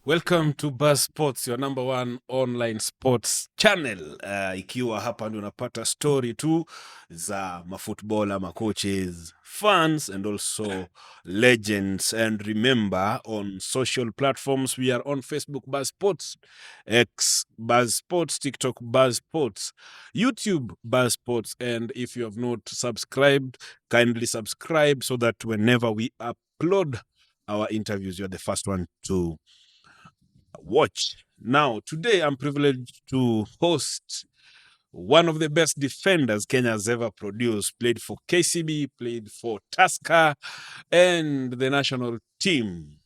Welcome to Buzz Sports, your number one online sports channel. Ikiwa hapa ndio unapata story tu za mafootballer, macoaches, fans and also legends. And remember, on social platforms we are on Facebook Buzz Sports, X Buzz Sports, TikTok Buzz Sports, YouTube Buzz Sports. And if you have not subscribed, kindly subscribe so that whenever we upload our interviews, you're the first one to watch. Now, today I'm privileged to host one of the best defenders Kenya has ever produced. Played for KCB, played for Tusker and the national team.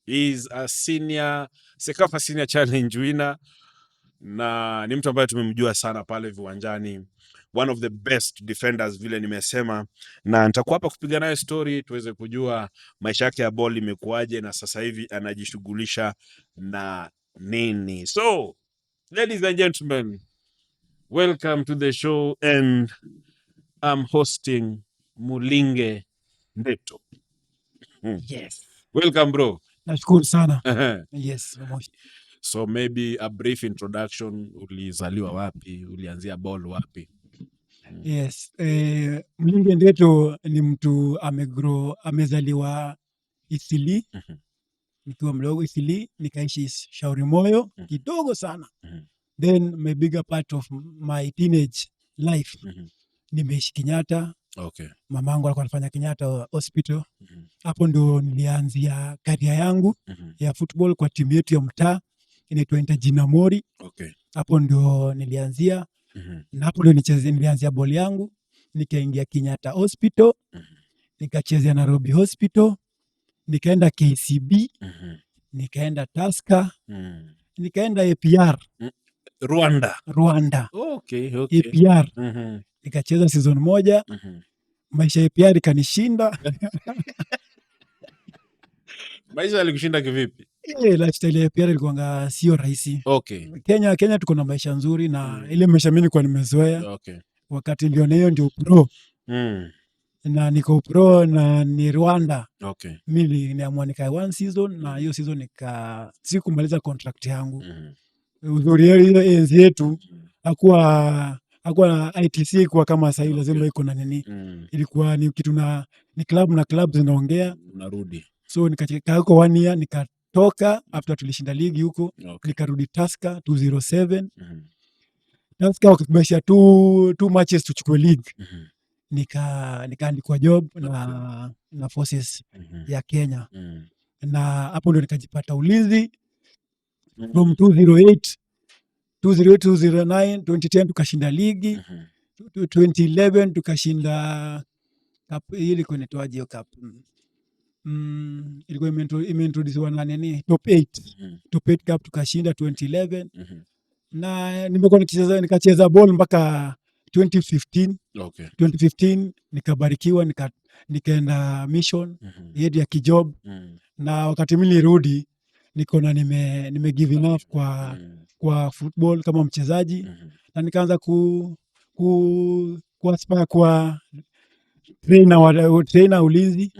He's a Sekafa Senior Challenge winner na ni mtu ambaye tumemjua sana pale viwanjani. One of the best defenders vile nimesema, na nitakuwa hapa kupiga naye story tuweze kujua maisha yake ya ball imekuaje na sasa hivi anajishughulisha na nini. So, ladies and gentlemen, welcome to the show and I'm hosting Mulinge Ndeto. Yes. Welcome bro. Nashukuru sana. Yes. So maybe a brief introduction, ulizaliwa wapi, ulianzia ball wapi? Yes. Mulinge Ndeto ni mtu amezaliwa Isili. Nikiwa mdogo Isili, nikaishi Shauri Moyo kidogo sana. Then my bigger part of my teenage life nimeishi Kenyatta. Okay. Mamangu alikuwa anafanya Kenyatta Hospital. Hapo ndo nilianzia career yangu ya football kwa timu yetu ya mtaa inaitwa Jinamori. Okay. Hapo ndo nilianzia. Na hapo ndo nilianzia ball yangu, nikaingia Kenyatta Hospital, nikachezea Nairobi Hospital, nikaenda KCB, nikaenda Tusker, nikaenda APR Rwanda. Okay. APR. Nikacheza season moja. Maisha ya APR ikanishinda. Maisha yalikushinda kivipi? Lifestyle ya APR ilikuwa sio rahisi. Okay. Kenya tuko na maisha nzuri na ile maisha mimi nilikuwa nimezoea. Okay. Wakati niliona hiyo ndio pro. Na niko pro na ni Rwanda. Okay. Mimi niliamua nikae one season na hiyo season sikumaliza contract yangu. Uzuri hiyo enzi yetu hakuwa ITC kwa kama sasa hivi lazima iko na nini. Ilikuwa ni kitu ni club zinaongea unarudi. So nikakaa huko 1 year nikatoka after tulishinda ligi huko. Okay. Nikarudi Tusker 207. Tusker wakibasha two matches tuchukue league. Nikaandikwa job na forces ya Kenya. Na hapo ndo nikajipata ulinzi from 208, 209, 2010 tukashinda ligi. 2011 tukashinda cup, ile inaitwaje hiyo cup? Ilikuwa imeintroducewa na nini? Top 8. Top 8 cup tukashinda 2011. Na nimekuwa nikacheza ball mpaka 2015. Okay. 2015 nikabarikiwa nikaenda mission yetu ya kijob. Na wakati mimi nirudi nikaona nime give enough kwa football kama mchezaji. Na nikaanza aspire kwa trainer ulinzi.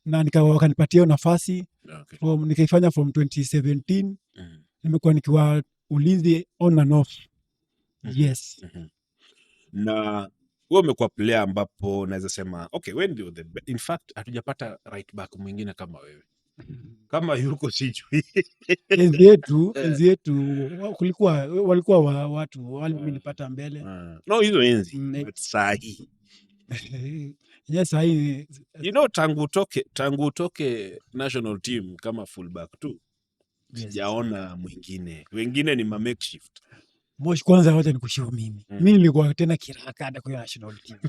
Na wakanipatia nafasi. Okay. Nikaifanya from 2017. Nimekuwa nikiwa ulinzi on and off. Yes. Na wewe umekuwa player ambapo naweza sema okay, wewe ndio in fact hatujapata right back mwingine kama wewe. Kama yuko sijui. Enzi yetu walikuwa watu wale nilipata mbele. No, hizo enzi. But sahi. Yes, sahi. You know, tangu utoke national team kama fullback tu. Sijaona mwingine. Wengine ni makeshift. Moshi, kwanza wacha nikushauri mimi. Mimi nilikuwa tena kiraka hata kwa national team.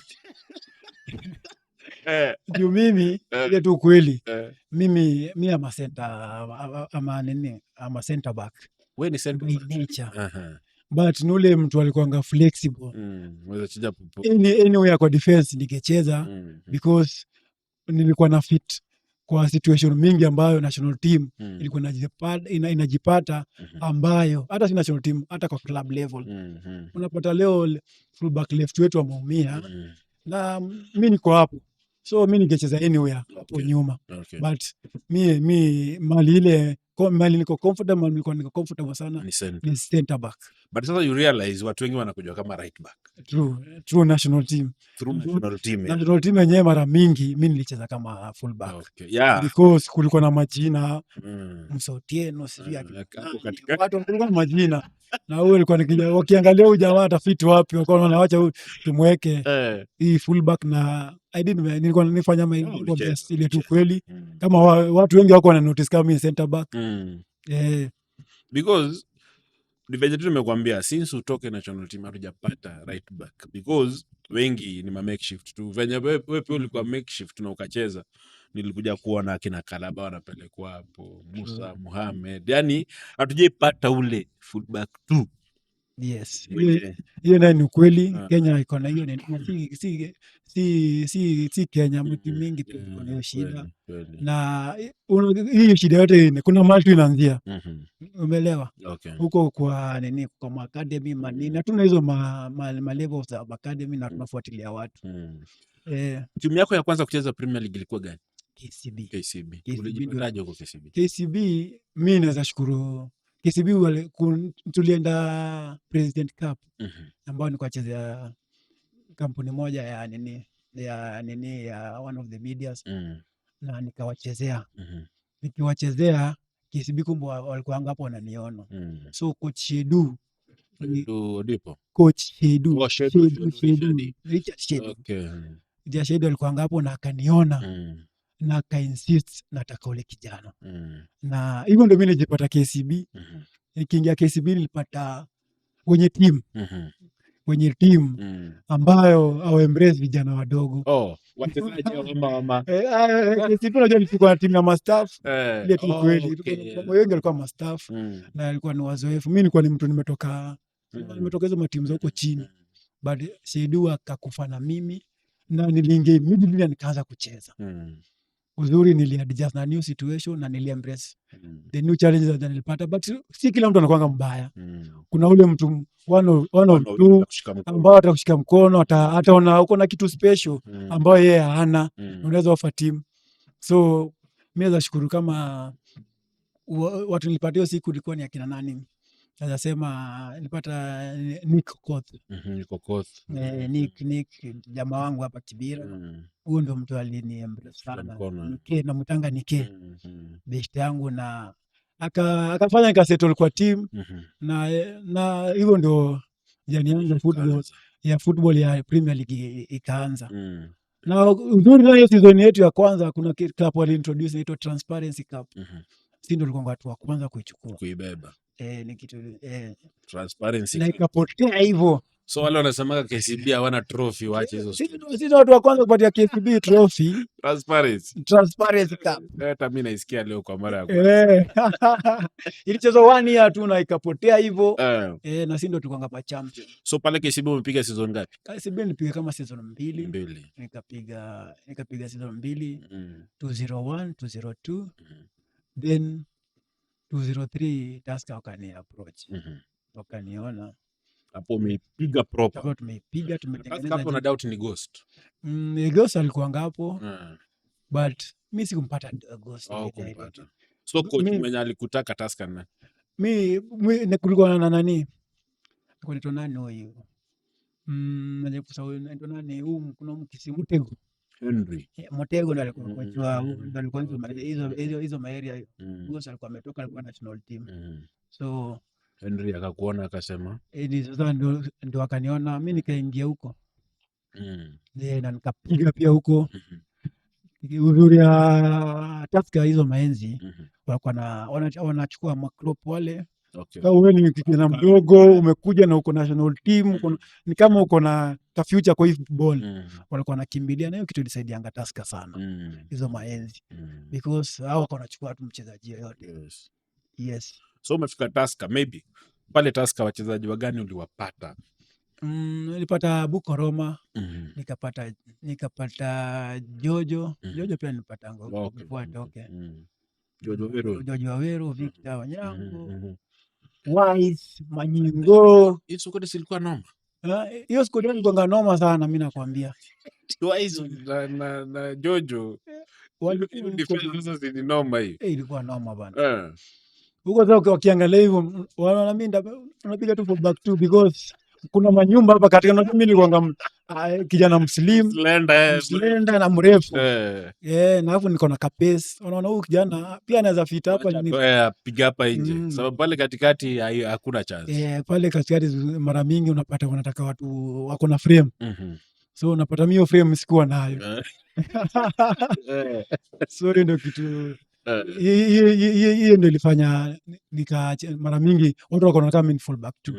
Ndio mimi ile tu kweli. Mimi ama center ama center back. Wewe ni center back nature. But nule mtu alikuwa flexible. Unaweza cheza popo. Anyway kwa defense ningecheza because nilikuwa na fit kwa situation mingi ambayo national team ilikuwa inajipata ambayo hata si national team hata kwa club level. Unapata leo fullback left wetu ameumia na mimi niko hapo. so mi ningecheza anywhere hapo nyuma, but mi mali niko comfortable sana ni center back. But sasa you realize watu wengi wanakuja kama right back true national team yenyewe mara mingi mi nilicheza kama full back because kulikuwa na majina Msotieno watu kulikuwa na majina na huyo alikuwa wakiangalia huyu jamaa atafiti wapi, wakawa wanawacha huyu tumweke hii full back, na nilikuwa nifanya best ile tu kweli, kama watu wengi wako wana notice kama mimi center back because venye tu nimekuambia since utoke national team hatujapata right back because wengi ni ma makeshift tu. Venye wewe pia ulikuwa makeshift na ukacheza, nilikuja kuona akina Kalaba wanapelekwa hapo, Musa Mohamed, yani hatujaipata ule fullback tu. Yes, hiyo nayo ni ukweli. Kenya iko na hiyo, si Kenya, mtu mingi tu iko na hiyo shida, na hii shida yote kuna mahali tu inaanzia, umeelewa? Huko kwa nini, kwa academy manini, hatuna hizo ma levels za academy na tunafuatilia watu. Timu yako ya kwanza kucheza Premier League ilikuwa gani? KCB. Ulijipataje huko KCB? KCB mimi naweza shukuru KCB tulienda President Cup ambao ni kuchezea kampuni moja ya one of the medias, na nikawachezea. Nikiwachezea KCB, kumbe walikuwa hapo wananiona. So coach Shedu Richard Shedu alikuwa hapo na akaniona na ka-insist nataka ule kijana. Na hivyo ndio mimi nilipata KCB. Nikiingia KCB nilipata wenye team ambayo au embrace vijana wadogo. Wachezaji wa mama. KCB unajua nilikuwa na timu ya mastaff. Ile tu kweli. Wengi walikuwa mastaff na alikuwa ni wazoefu. Mimi nilikuwa ni mtu nimetoka hizo matimu za huko chini. But Shedu akakufa na mimi na niliingia immediately nikaanza kucheza. Uzuri niliadjust na new situation na niliembrace the new challenges that nilipata, but si kila mtu anakuanga mbaya. Kuna ule mtu one of two ambao atakushika mkono, ataona uko na kitu special ambayo yeye hana, unaweza offer team. So mimi naweza shukuru kama watu nilipata hiyo siku ilikuwa ni akina nani, naweza sema nilipata Nick jamaa wangu hapa Kibira. Huyo ndio mtu aliniembrace sana. Namtanga Nike best yangu, na akafanya nikasettle kwa team, na hivyo ndio jani yangu football ya Premier League ikaanza. Na uzuri na hiyo season yetu ya kwanza kuna club wali introduce inaitwa Transparency Cup. Sisi ndio tulikuwa watu wa kwanza kuibeba. Ni kitu Transparency na ikapotea hivyo. So wale wanasema KCB hawana trophy, waache hizo. Sisi watu wa kwanza kupatia KCB trophy. Transparency Cup. Hata mimi naisikia leo kwa mara ya kwanza. Ilichezwa 1 year tu na ikapotea hivyo. Na sisi ndio tulikuwa ngapa champion. So pale KCB umepiga season ngapi? KCB nilipiga kama season 2. Nikapiga season 2. 201, 202. Then 203 Tusker wakani approach. Wakaniona hapo umeipiga proper. Hapo tumeipiga, tumetengeneza. Hapo na doubt ni Ghost. Ghost alikuwa ngapo. But mimi sikumpata Ghost. Kumpata. So coach mwenye alikutaka Tusker na mimi kulikuwa na nani? Kulikuwa nani huyo? Naitwa nani? Kuna Mutego. Henry. Mutego ndo alikuwa coach wa hizo maeria. Ghost alikuwa ametoka, alikuwa national team. So Henry akakuona akasema sasa ndo akaniona, mimi nikaingia huko na nikapiga pia huko. Uzuri ya Tusker hizo maenzi walikuwa wanachukua maklop wale. Kama wewe ni kijana mdogo umekuja na uko national team, ni kama uko na ka future kwa hii football, walikuwa wanakimbilia, na hiyo kitu ilisaidianga Tusker sana hizo maenzi because hao wako wanachukua tu mchezaji yote. Yes. So umefika Tusker, maybe pale Tusker wachezaji wagani uliwapata? Nilipata Buko Roma, nikapata Jojo pia nilipata Jojo Waweru, Victor Wanyango, Wise, Manyingo. Hizo kote silikuwa noma. Hiyo squad ilikuwa noma sana, mimi nakwambia. Twice na Jojo. Sasa si noma hiyo. Ilikuwa noma bana. Huko sasa ukiangalia hivyo wanaona mimi unapiga tu for back two because kuna manyumba hapa katika, na mimi nilikuwa kijana mslim slender na mrefu na hapo niko na kapesi. Unaona huyu kijana pia anaweza fit hapa piga hapa nje, sababu pale katikati hakuna chance. Pale katikati mara mingi unapata wanataka watu wako na frame, so unapata mimi hiyo frame sikuwa nayo. Sorry, ndio kitu hiyo ndio ilifanya mara mingi watu wako kama in fall back tu.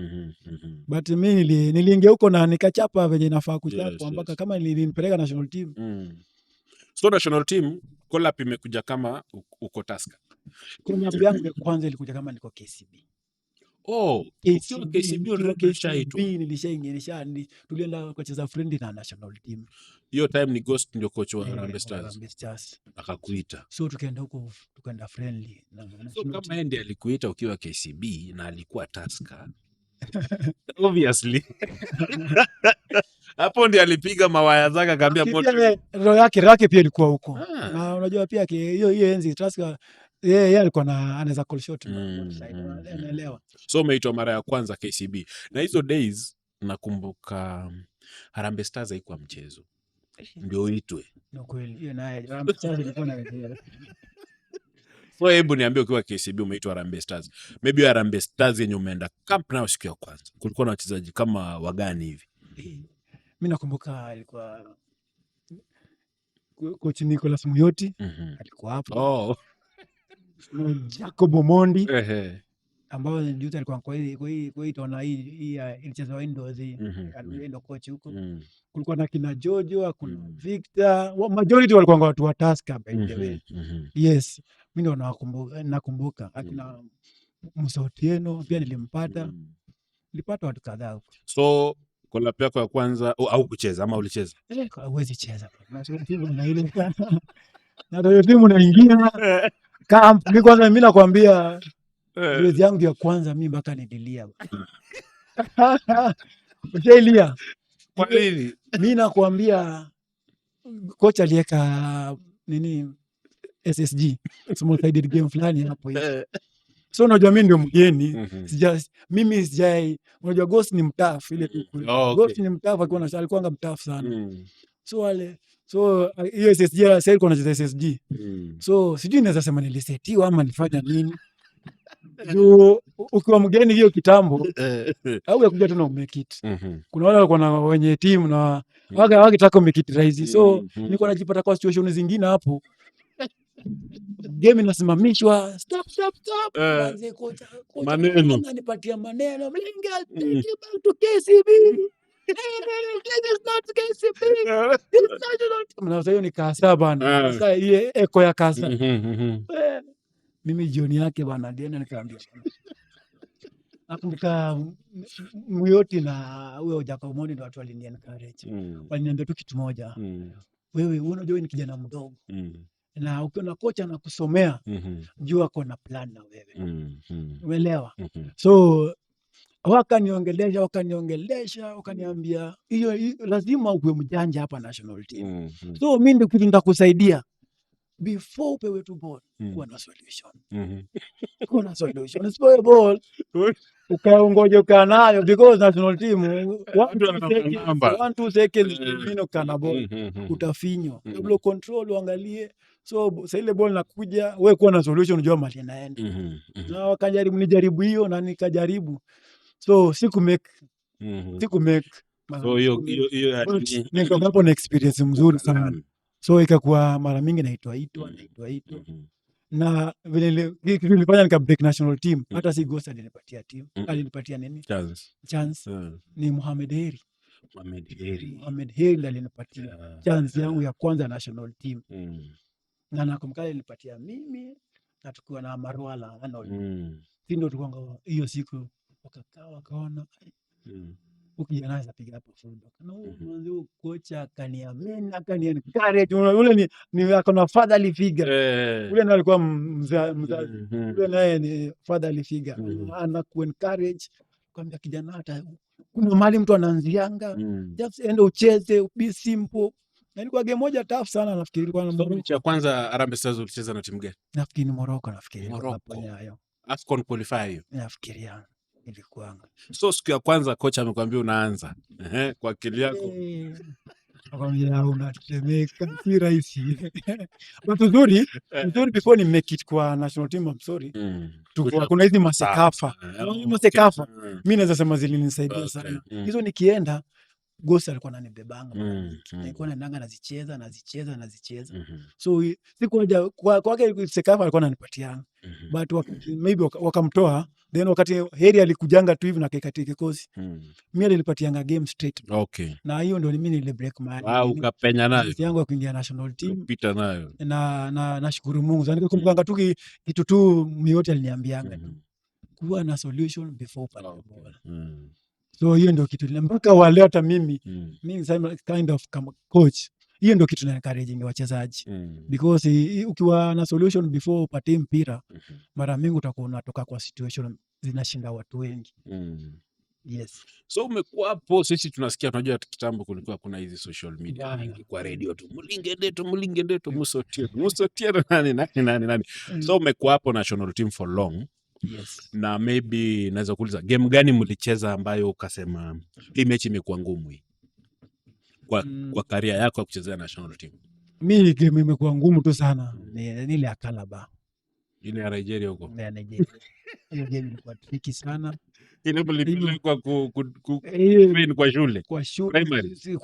But mimi niliingia huko na nikachapa venye nafaa kuchapa mpaka kama nilinipeleka national team. So national team call up imekuja kama uko Tusker. Kuna yangu ya kwanza ilikuja kama niko KCB. KCB nilishaingia, tulienda kucheza friendly na national team. Hiyo time ni Ghost ndio coach wa Harambee Stars. Akakuita. So tukaenda huko, tukaenda friendly. So kama yeye ndiye alikuita ukiwa KCB na alikuwa Tusker. Obviously. Hapo ndiye alipiga mawaya zake akaambia moto. Roho yake pia ilikuwa huko. Na unajua pia hiyo enzi Tusker yeye alikuwa anaweza call shot, unaelewa. So umeitwa mara ya kwanza KCB. Na hizo days nakumbuka Harambee Stars haikuwa mchezo. Ndio uitwe. Ni kweli. Hiyo naye Harambee Stars ilikuwa na wenyewe. So hebu niambie ukiwa KCB umeitwa Harambee Stars. Maybe Harambee Stars yenye umeenda camp nayo siku ya kwanza. Kulikuwa na wachezaji kama wagani hivi? Mimi nakumbuka alikuwa coach Nicholas Muyoti, alikuwa hapo. Jacob Omondi ambao ndio alikuwa kwa hii tona hii ilichezwa indoors hii, ndio coach huko. Kulikuwa na kina Jojo, kuna Victor, majority walikuwa watu wa Tusker by the way. Yes, mimi ndio nakumbuka akina Musa Otieno pia nilipata watu kadhaa huko. So kola yako ya kwanza au kucheza ama ulicheza? Huwezi cheza na timu na ile na timu naingia camp. Mimi kwanza mimi nakwambia grade yangu ya kwanza mimi mpaka nidilia. Utelia. Kwa nini? Mimi nakwambia kocha aliweka nini SSG, small sided game fulani hapo hivi. So unajua mimi ndio mgeni, mimi sijai, unajua Ghost ni mtafu ile tu. Ghost ni mtafu, alikuwa mtafu sana. So hiyo SSG sasa ilikuwa anacheza SSG. So sijui naweza sema nilisetiwa ama nilifanya nini. Ukiwa mgeni hiyo kitambo au yakuja tu na make it. Kuna wale walikuwa na wenye timu na wakitaka make it rahisi. So nilikuwa najipata kwa situation zingine hapo. Game inasimamishwa, stop. Maneno ananipatia maneno, mlinga take you back to KCB. This is not KCB. Mnaanza hiyo ni kasa bana. Sasa ile eko ya kasa. Mimi jioni yake bana ndio nikaambia. Nakumbuka Muyoti na huyo Jacob Omondi ndio watu waliniencourage. Waliniambia tu kitu moja. Wewe unajua ni kijana mdogo. Na ukiona kocha na kusomea jua kuna plan na wewe. Umeelewa? So wakaniongelesha wakaniambia hiyo lazima uwe mjanja hapa national team. So mimi ndio kitu nitakusaidia before upewe tu ball kuwa na solution. Kuwa na solution. Usipewe ball ukaongoje ukanayo because national team 1-2 seconds mimi kana ball utafinywa. Double control uangalie. So sasa ile ball nakuja wewe kuwa na solution unajua mali inaenda. Na wakajaribu nijaribu hiyo na nikajaribu. So siku make. So hiyo niko hapo na experience mzuri sana. So ikakuwa mara mingi naitwa na vile nilifanya nika break national team. Hata si Ghost alinipatia team, alinipatia nini chance. Ni Mohamed Heri ndiye alinipatia chance yangu ya kwanza national team. Na nakumbuka alinipatia mimi na tukiwa na Marwala Arnold. Ndio tukanga hiyo siku wakakaa wakaona ukijana anaweza piga hapo fullback. Na mwanzo kocha akaniencourage. Ule ni akona fatherly figure. Ule ndiye alikuwa mzazi. Ule naye ni fatherly figure. Anakuencourage kwamba kijana hata kuna mahali mtu anaanzianga, just enda ucheze, be simple. Na ilikuwa game moja tough sana, nafikiri ilikuwa na Morocco. Cha kwanza Harambee Stars ulicheza na timu gani? Nafikiri ni Morocco, nafikiri. Morocco. Hayo. AFCON qualifier hiyo. Nafikiria ilikuwa. So siku ya kwanza kocha amekwambia unaanza. Kwa akili yako. Akamwambia unatetemeka, si rahisi. But uzuri before ni make it kwa national team, I'm sorry. Kuna hizi masekafa. Masekafa. Mimi naweza sema zilinisaidia sana. Hizo nikienda Ghost alikuwa ananibebanga. Nilikuwa naendanga nazicheza. So sikuja kwake sekafa alikuwa ananipatia. But maybe wakamtoa, then wakati Heri alikujanga tu hivi na kaikatia kikosi. Mimi nilipatianga game straight. Okay. Na hiyo ndio mimi nilibreak mahali. Ukapenya nayo. Yangu ya kuingia national team. Kupita nayo. Na nashukuru Mungu. Yaani kumbuka tu kitu tu yote aliniambianga. Kuwa na solution before pale. So hiyo ndio kitu mpaka wale hata mimi kind of kama coach, hiyo ndio kitu na encouraging wachezaji, because ukiwa na solution before upate mpira, mara mingi utakuwa unatoka kwa situation zinashinda watu wengi. Yes. So umekuwa hapo, sisi tunasikia, tunajua kitambo kulikuwa kuna hizi social media nyingi kwa radio tu, Mulinge ndeto musotie nani. So umekuwa hapo national team for long. Yes. Na maybe naweza kuuliza game gani mlicheza ambayo ukasema hii mechi imekuwa ngumu hii kwa career yako ya kuchezea national team? Mimi game imekuwa ngumu tu sana ni ile ya Calabar, ile ya Nigeria huko. Ya Nigeria. Hiyo game ilikuwa tricky sana. Ile mlipelekwa kwa shule. Kwa shule. Primary.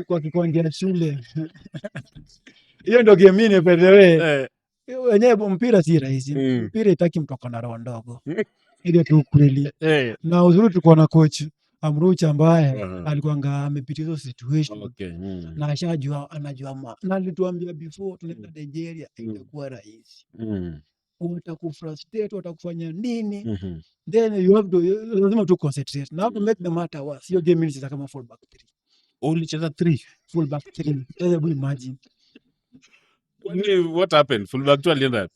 Kwa kiwanja shule. Hiyo ndio game mimi nipendelee. Wenyewe mpira si rahisi. Mpira itaki mtoka na roho ndogo. Ile tu kweli. Na uzuri tulikuwa na coach Amruch ambaye alikuwa amepitia hizo situation. Okay. Na anajua na alituambia before tunaenda Nigeria itakuwa rahisi. Watakufrustrate, watakufanya nini? Then you have to, lazima tu concentrate. Now to make the matter worse, hiyo game ilicheza kama fullback 3. Ulicheza 3? Fullback 3. Just imagine. What happened? Fullback 2 alienda.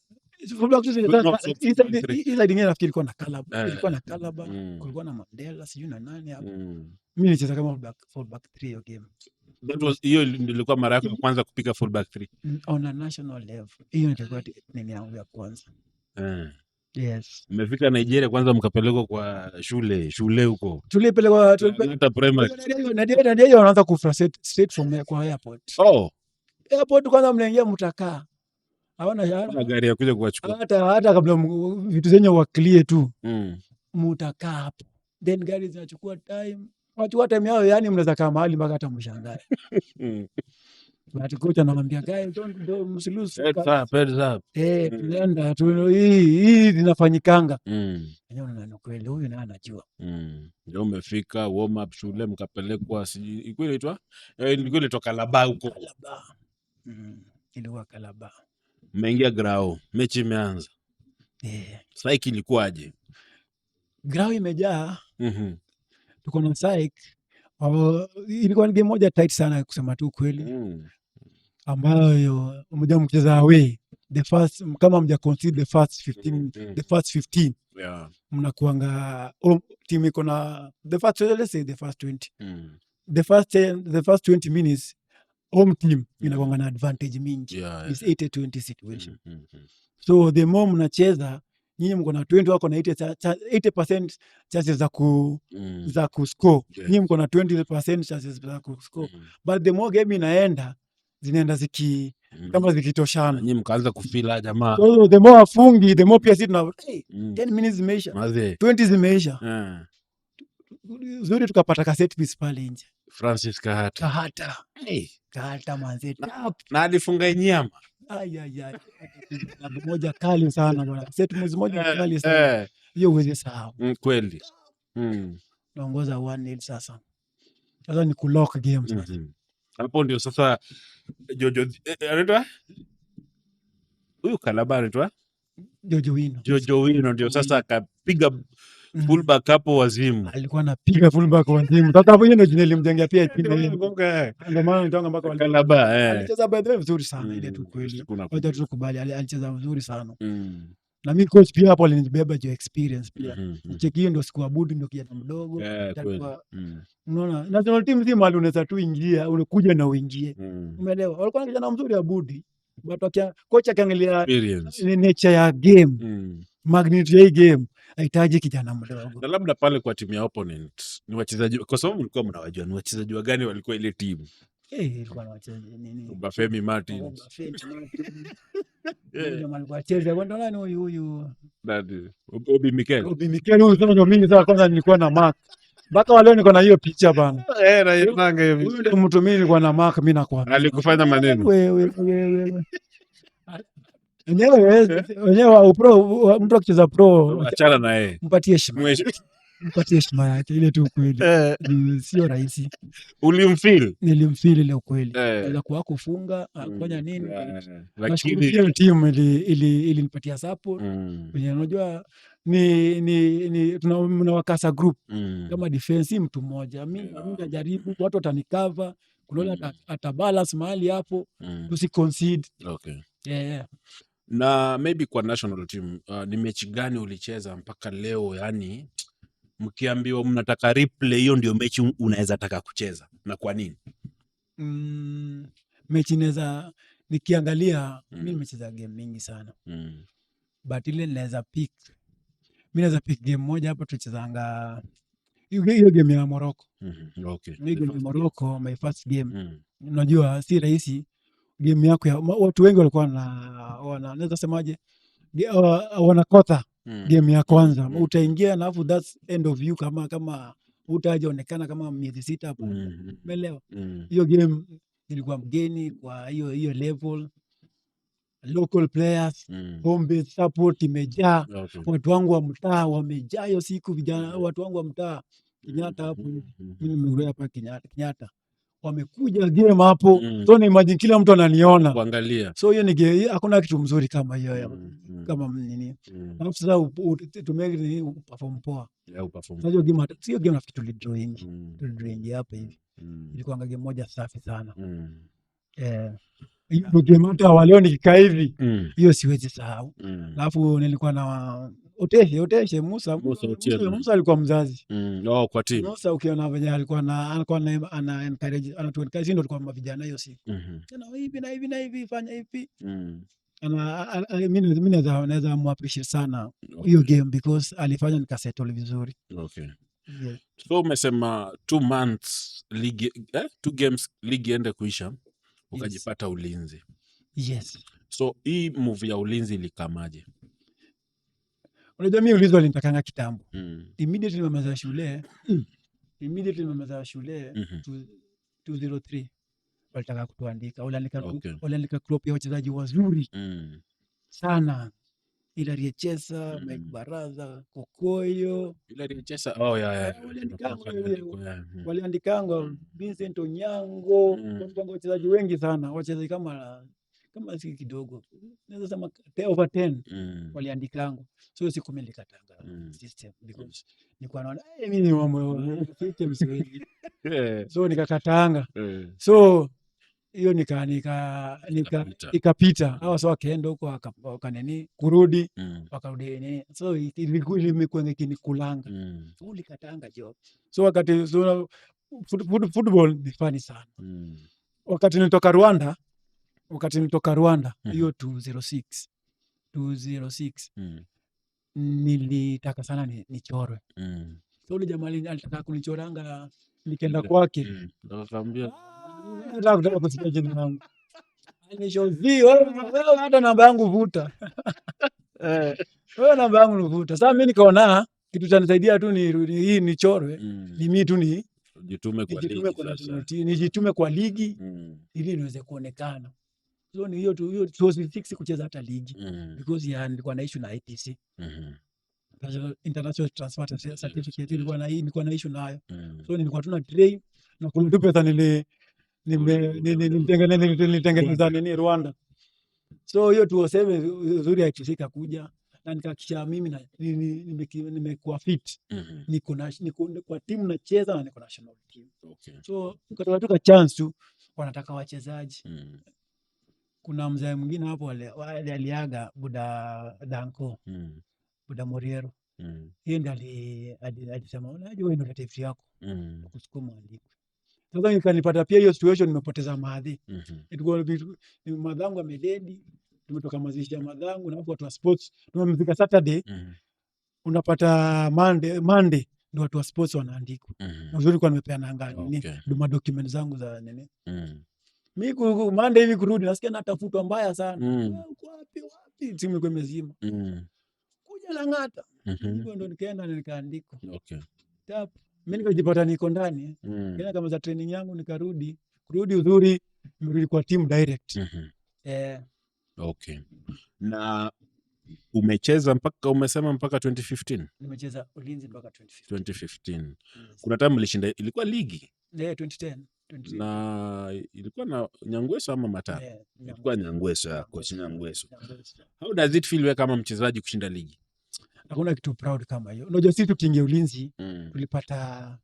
Fullback 2 isa dingine nafikiri ilikuwa na Calabar. Ilikuwa na Calabar, kulikuwa na Mandela, sijui na nani hapo. Mimi nilicheza kama fullback 3 hiyo game. That was hiyo ilikuwa mara yako ya kwanza kupiga fullback 3 on a national level. Hiyo ilikuwa nini yangu ya kwanza. Yes. Mmefika Nigeria kwanza mkapelekwa kwa shule huko. Tulipelekwa hata primary. Ndio wanaanza kufrustrate straight from kwa airport. Airport kwanza mnaingia mtakaa. Hawana gari ya kuja kuwachukua. Hata kabla vitu zenye waklie tu. Mtakaa hapo. Then gari zinachukua time. Watu time yao, yani mnaweza kaa mahali mpaka hata mshangae. But coach anamwambia guys don't msilose. Heads up. Tunaenda tu hii inafanyikanga. Yenyewe unaona kweli huyu naye anajua. Ndio umefika warm up shule mkapelekwa ilikuwa inaitwa ilikuwa Calabar huko. Calabar. Ilikuwa Calabar. Mmeingia grao, mechi imeanza. Psyche ilikuwaje? Grao imejaa. Tuko na psyche. Ilikuwa ni game moja tight sana kusema tu kweli. Ambayo mmoja mcheza away the first, kama mja consider the first 15 mnakuanga team iko na the first, let's say the first 20 the first 20 minutes home team inakuanga na advantage mingi. It's 80-20 situation. So the more mnacheza nyinyi mko na 20 wako na 80% chances za kuscore. Nyinyi mko na 20% chances za kuscore. But the more game inaenda zinaenda kama zikitoshana. Nyinyi mkaanza kufila jamaa. So the more afungi, the more pia sisi tuna 10 minutes zimeisha. 20 zimeisha. Zuri tukapata ka set piece pale nje. Francis Kahata. Kahata manzetu. Na alifunga nyama. Moja kali sana bwana. Set piece moja kali sana. Hiyo huwezi sahau. Kweli. Naongoza 1-0 sasa. Sasa ni kulock game sasa. Hapo ndio sasa Jojo anaitwa huyu Calabar anaitwa Jojo Wino ndio sasa akapiga fullback hapo wazimu. Alikuwa anapiga fullback wazimu. Sasa hapo ndio jina limjengea pia jina hili. Ndio maana nitanga mpaka Calabar. Alicheza by the way vizuri sana ile tu kweli. Wacha tukubali alicheza vizuri sana. Na mimi coach pia hapo alinibeba juu experience pia. Mhm. Cheki hiyo ndio sikuabudu ndio kijana mdogo. Kweli. Itakuwa unaona national team si mahali unaweza tu ingia unakuja na uingie. Umeelewa? Walikuwa na kijana mzuri Abudi. But coach akiangalia ni nature ya game, magnitude ya hii game haitaji kijana mdogo. Na labda pale kwa timu ya opponent ni wachezaji, kwa sababu mlikuwa mnawajua, ni wachezaji gani walikuwa ile timu? Ilikuwa na wachezaji nini? Obafemi Martins. Ndio alikuwa acheza kwenda nani huyu? Obi Mikel. Obi Mikel huyu sasa mimi sasa kwanza nilikuwa na mark. Mpaka wale niko na hiyo picha bana. Na yanga hivi. Huyu ndio mtu mimi nilikuwa na mark mimi nakwambia. Alikufanya maneno. Wewe. Wenyewe pro mtu akicheza pro achana na yeye. Mpatie heshima yake ile tu kweli. Sio rahisi. Ulimfeel? Nilimfeel ile ukweli. Naweza kuwa kufunga, kufanya nini? Lakini timu ilinipatia support. Unajua ni tunawakasa group kama defense mtu mmoja. Mimi najaribu watu watanikava, kuna atabalance mahali hapo, tusiconcede. Okay. Yeah. Na maybe kwa national team ni mechi gani ulicheza mpaka leo, yani mkiambiwa mnataka replay, hiyo ndio mechi unaweza taka kucheza, na kwa nini? Mechi naweza nikiangalia, mimi nimecheza game mingi sana. But ile naweza pick game moja hapo tuchezanga hiyo game ya Morocco. Okay. Hiyo game ya Morocco, my first game. Unajua si rahisi game yako ya watu wengi walikuwa naweza semaje, wanakota game ya kwanza. Utaingia na afu that's end of you kama utajaonekana kama miezi 6 hapo. Umeelewa? Hiyo game nilikuwa mgeni kwa hiyo level, local players, home base support imejaa. Okay. Watu wangu wa mtaa wamejaa hiyo siku, vijana watu wangu wa mtaa Kenyatta hapo. Mimi nimekuja hapa Kenyatta. Wamekuja game hapo. So na imagine kila mtu ananiona kuangalia. So hiyo ni hakuna kitu mzuri kama hiyo kama nini. Alafu sasa tumeke perform poa. Sasa hiyo game sio game nafikiri tulidrawing hapa hivi. Ilikuwa game moja safi sana. Hiyo game hata waleo nikikaa hivi hiyo siwezi sahau. Alafu nilikuwa na Oteshe Musa alikuwa mzazi. Kwa timu. Musa ukiona venye alikuwa ana encourage, anatuencourage, ndio tulikuwa vijana hiyo siku. Tena hivi na hivi fanya hivi. Mimi naweza muappreciate sana hiyo game because alifanya nikasettle vizuri. Okay. Yeah. So umesema 2 months league 2 games league ende kuisha ukajipata Ulinzi. Yes. So hii move ya Ulinzi ilikamaje? Unajua mimi Ulinzi walinitakanga kitambo. Immediately nimemaliza shule 203 walitaka kutuandika. Waliandika crop ya wachezaji wazuri sana. Ila Riechesa, Mike Baraza, Kokoyo. Ila Riechesa, waliandikanga Vincent Onyango, wachezaji wengi sana, wachezaji kama si kidogo. Naweza sema over 10 waliandikanga. So siku mimi nikatanga system because nilikuwa naona mimi ni mambo system siwezi. So nikakatanga. So hiyo ikapita. Hawa sasa wakaenda huko wakaneni kurudi wakarudi nini. So ilimekuwa ngekinikulanga. So ulikatanga job. So wakati football ni funny sana. Wakati nilitoka Rwanda hiyo 206 nilitaka sana nichorwe. So ule jamaa alitaka kunichoranga, nikaenda kwake. Nakwambia nataka kusikia jina langu. Anishozi wewe hata namba yangu vuta. Wewe namba yangu vuta. Sasa mimi nikaona kitu chanisaidia tu ni hii nichorwe. Ni mimi tu nijitume kwa ligi ili niweze kuonekana. So ni hiyo tu, hiyo 206 kucheza hata ligi because nilikuwa na issue na ITC. International Transfer Certificate nilikuwa na issue nayo. So nilikuwa tuna train na kuna tu pesa nilitengeneza nini Rwanda. So hiyo 207 nzuri ITC kakuja na nikakisha mimi nimekuwa fit. Niko kwa timu nacheza na niko national team. Okay. So tukatoka chance tu wanataka wachezaji. kuna mzee mwingine hapo aliaga Buda Danko, Buda Moriero. Yeye ndiye alisema unajua wewe ndio tatifu yako. Kusukuma andiko. Sasa nikanipata pia hiyo situation, nimepoteza mahadhi. Ilikuwa madhangu amededi, tumetoka mazishi ya madhangu na watu wa sports. Tumemzika Saturday. Unapata Monday ndio watu wa sports wanaandikwa. Uzuri kwa nimepeana angani ndio document zangu za nini. Mimi Monday hivi kurudi nasikia natafutwa mbaya sana. Uko wapi? Timu iko imezima. Kuja Lang'ata. Hivyo ndio nikaenda nikaandikwa. Tap. Mimi nikajipata niko ndani. Kila kama za training yangu nikarudi. Kurudi uzuri nimerudi kwa team direct. Na umecheza umesema mpaka 2015? Nimecheza Ulinzi mpaka 2015. Yes. Kuna time mlishinda, ilikuwa ligi? 2010. Na ilikuwa na Nyangweso ama Matara? Ilikuwa Nyangweso, coach Nyangweso. How does it feel wewe kama mchezaji kushinda ligi? Hakuna kitu proud kama hiyo. Unajua sisi tukiingia Ulinzi tulipata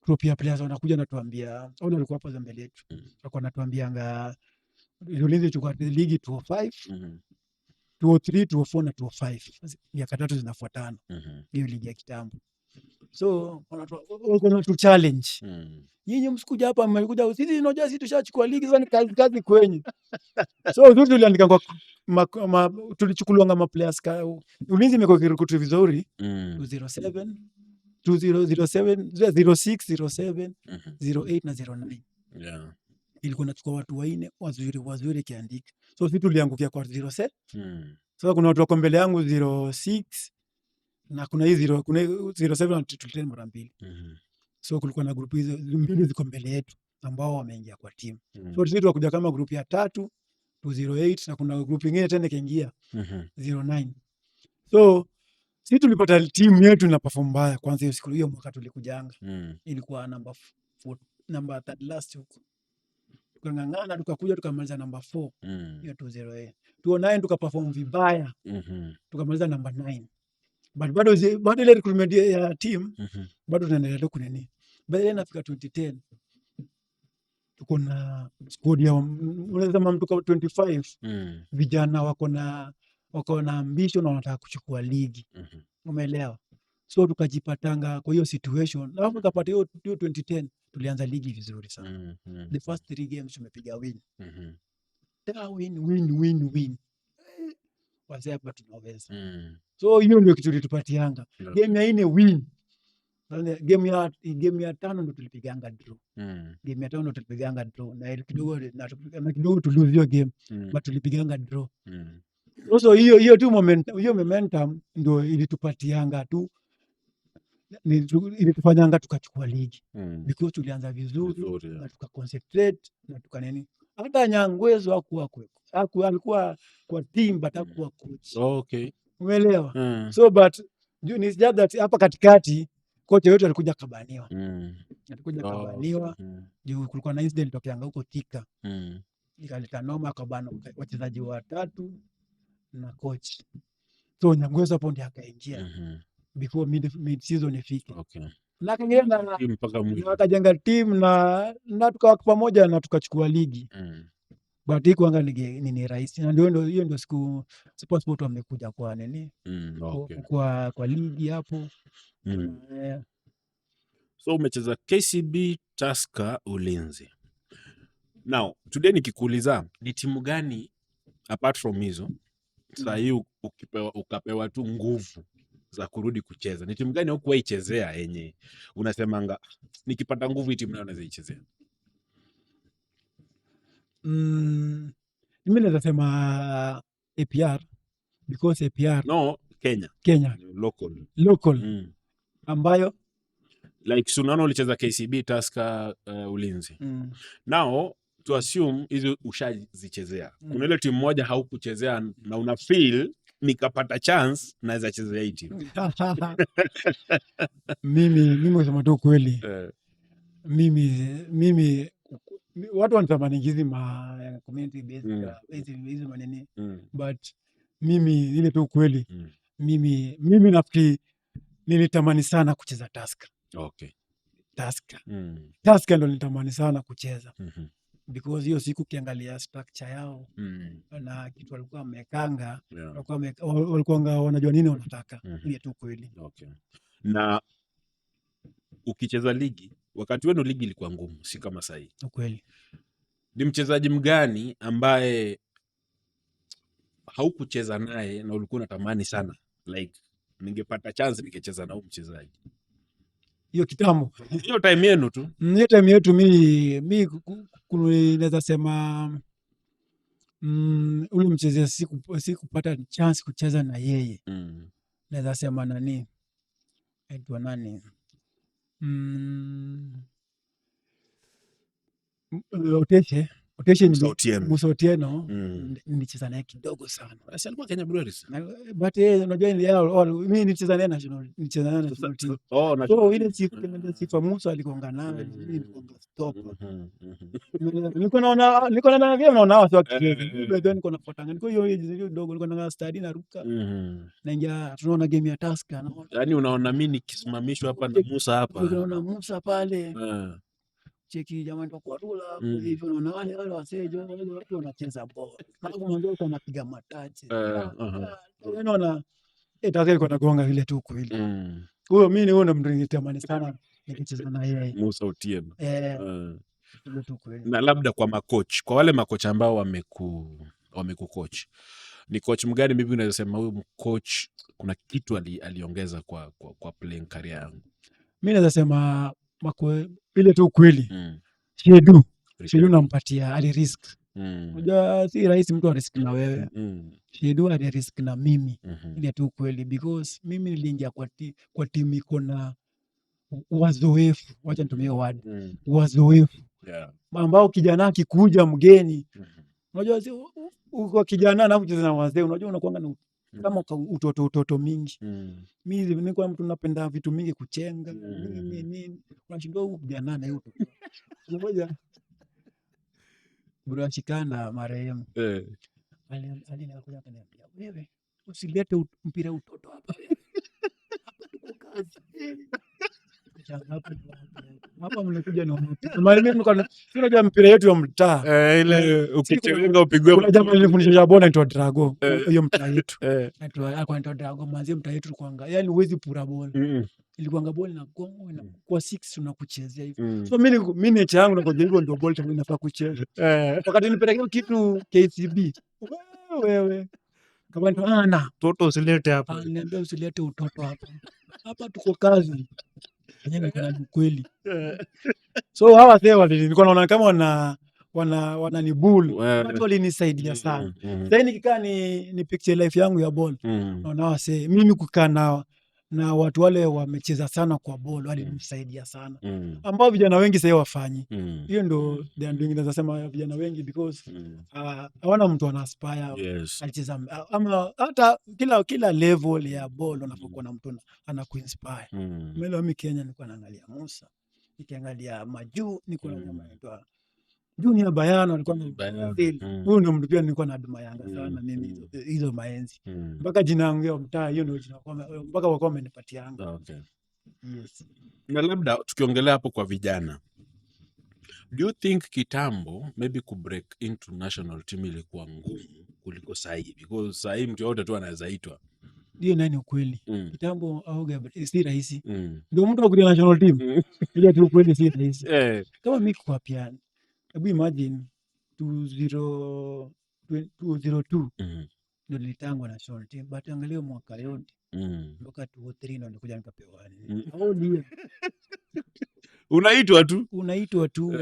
group ya players wanakuja natuambia, au walikuwa hapo za mbele yetu. Walikuwa natuambianga Ulinzi chukua ligi 205. 203, 204 na 205. Miaka 3 zinafuatana. Hiyo ligi ya kitambo. So wana tu challenge. Nyinyi msikuja hapa mmekuja sisi unajua sisi tushachukua ligi sasa ni kazi kwenyu. So sisi tuliandika kwa tulichukuliwa ma players Ulinzi imekuwa recruit vizuri 207 2007 06 07 08 na 09. Ilikuwa nachukua watu waine wazuri kiandika. So sisi tuliangukia kwa 07. Sasa kuna watu wako mbele yangu 06 na kuna hii 07 na tuliteni mara mbili. So kulikuwa na group hizo mbili ziko mbele yetu ambao wameingia kwa timu. So sisi tukakuja kama group ya 3 208 na kuna group nyingine tena kaingia 09. So sisi tulipata timu yetu na perform mbaya kwanza hiyo siku hiyo mwaka tulikujanga. Ilikuwa number 3 last huko. Tukang'ang'ana tukakuja tukamaliza number 4 hiyo 208. 209 tukaperform vibaya. Tukamaliza number 9. But bado ile recruitment ya team bado tunaendelea tu kunini. Baada nafika 2010 tuko na squad ya unasema mtu kama 25 vijana wako na ambition na wanataka kuchukua ligi. Umeelewa? So tukajipatanga kwa hiyo situation. Alafu tukapata hiyo 2010 tulianza ligi vizuri sana. The first 3 games tumepiga win. Win. Wazee hapa tunaweza. So hiyo ndio kitu tulitupatianga. Game ya 4 win. Game ya 5 ndo tulipiganga draw. Game ya 5 ndo tulipiganga draw na kidogo tu lose hiyo game but tulipiganga draw. So hiyo tu momentum ndio ilitupatianga tu ilitufanyanga tukachukua ligi because tulianza vizuri na tukaconcentrate na tukaneni. Hata Nyangwezo alikuwa kwa team but hakuwa coach. Umeelewa? So but ni just that hapa katikati coach wetu alikuja kabaniwa. Ndio kulikuwa na incident tokeanga huko Thika. Ikaleta noma kabana wachezaji 3 na coach. So Nyangwezo hapo ndiye akaingia before mid season ifike. Na kingine mpaka mwisho akajenga team na tukawa pamoja na tukachukua ligi. But hii kuanga ni rahisi. Na ndio hiyo ndio siku sport wamekuja kwa nini? Kwa ligi hapo. So umecheza KCB, Tusker, Ulinzi. Now, today nikikuuliza ni timu gani apart from hizo sasa hii ukapewa tu nguvu za kurudi kucheza, ni timu gani hukuwahi chezea yenye unasemanga nikipata nguvu hii timu nayo naweza ichezea? Mimi naweza sema APR because APR no Kenya local ambayo like Sunano ulicheza KCB, Tusker, Ulinzi. Now to assume hizo ushazichezea. Kuna ile timu moja haukuchezea na una feel nikapata chance naweza chezea hii timu. Mimi nasema tu kweli. Mimi watu wanatamani hizi ma community based hizi maneno but mimi ile tu kweli mimi nafikiri nilitamani sana kucheza Tusker. Tusker ndo nilitamani sana kucheza because hiyo siku ukiangalia structure yao na kitu walikuwa wamekanga, walikuwa wanajua nini wanataka. Ile tu kweli. Okay. Na ukicheza ligi, wakati wenu ligi ilikuwa ngumu, si kama sasa hivi. Ukweli. Ni mchezaji mgani ambaye haukucheza naye na ulikuwa unatamani sana, like ningepata chance ningecheza na huyu mchezaji? Hiyo kitambo. Hiyo time yenu tu. Hiyo time yetu mimi naweza sema ule mchezaji sikupata chance kucheza na yeye. Naweza sema nani? Aitwa nani? Oteshe Musa Otieno. Nilicheza naye kidogo sana. Sasa alikuwa Kenya Breweries. But unajua mimi nilicheza naye national team. So ile sifa Musa alikonga naye, mimi nilikonga stop. Nilikuwa naona game naona watu wakicheza. Then niko nafuatanga. Niko hiyo kidogo nilikuwa naangalia stadi na ruka. Naingia tunaona game ya Tusker. Yaani unaona mimi nikisimamishwa hapa na Musa hapa. Unaona Musa pale. Cheki jamani kwa rula hivi unaona wale wasejo wale watu wanacheza ball. Kama mwanzo unapiga matache. Unaona tazama ilikuwa nagonga vile tu kweli. Huyo mimi ndo mtu ningetamani sana nikicheza na yeye. Musa Otieno. Vile tu kweli. Na labda kwa makocha, kwa wale makocha ambao wamekucoach. Ni coach mgani mimi unaweza sema huyu coach kuna kitu aliongeza kwa playing career yangu? Mimi naweza sema ile tu kweli. Shedu nampatia ali risk. Unajua si rahisi mtu arisk na wewe. Shedu ali risk na mimi. Ile tu kweli because mimi niliingia kwa timu iko na wazoefu. Wacha nitumie word. Wazoefu. Ambao kijana akikuja mgeni. Unajua si uko kijana na kucheza na wazee, unajua unakuanga na kama utoto mingi. Mimi nilikuwa mtu napenda vitu mingi kuchenga. Nini unashindwa huyu kijana na huyo. Ngoja. Bro ashikana marehemu. Alinakuja kaniambia, "Wewe usilete mpira utoto hapa. Hapa tuko kazi." Hapa mnakuja ni wapi? Mimi unajua mpira yetu ya mtaa. Ile ukichenga upigwe. Kuna jamaa alinifundisha bona inaitwa Drago. Hiyo mtaa yetu. Inaitwa Drago. Manzi mtaa yetu kwanga. Yaani huwezi pura bola. Ilikuanga bola na gongo na kwa 6 tunakuchezea hivyo. So mimi necha yangu nakoje hivyo ndio bola tangu inafaa kucheza. Wakati nipelekea kitu KCB. Wewe. Kama ndo toto usilete hapa. Niambia usilete utoto hapa. Hapa tuko kazi. Yenyewe kuna kweli. So hawa sewa nilikuwa naona kama wana ni bull. Watu walinisaidia sana. Sasa nikikaa ni picture life yangu ya ball. Naona wase mimi kukaa na watu wale wamecheza sana kwa ball walinisaidia sana. Ambao vijana wengi sasa wafanyi. Hiyo ndo ndio naweza sema vijana wengi because hawana mtu ana aspire alicheza ama hata kila level ya ball unapokuwa na mtu anakuinspire. Mimi Kenya nilikuwa naangalia Musa, nikiangalia Maju niko na jamaa anaitwa Junior Bayano alikuwa na huyo ndo mtu pia nilikuwa na aduma yanga sana mimi hizo maenzi. Mpaka jina yangu ya mtaa hiyo ndio jina kwa mpaka wako wamenipatia yanga. Okay. Yes. Na labda tukiongelea hapo kwa vijana. Do you think kitambo maybe ku break into national team ilikuwa ngumu kuliko sasa hivi? Because sasa hivi mtu yote tu anaweza itwa. Ndio nani ukweli. Kitambo auga si rahisi. Ndio mtu akuja national team. Ile tu ukweli si rahisi. Kama mimi kwa pia. Hebu imagine 2002 ndio nilitangwa national team but angalia mwaka yote mpaka 2003 ndio nilikuja nikapewa. Unaitwa tu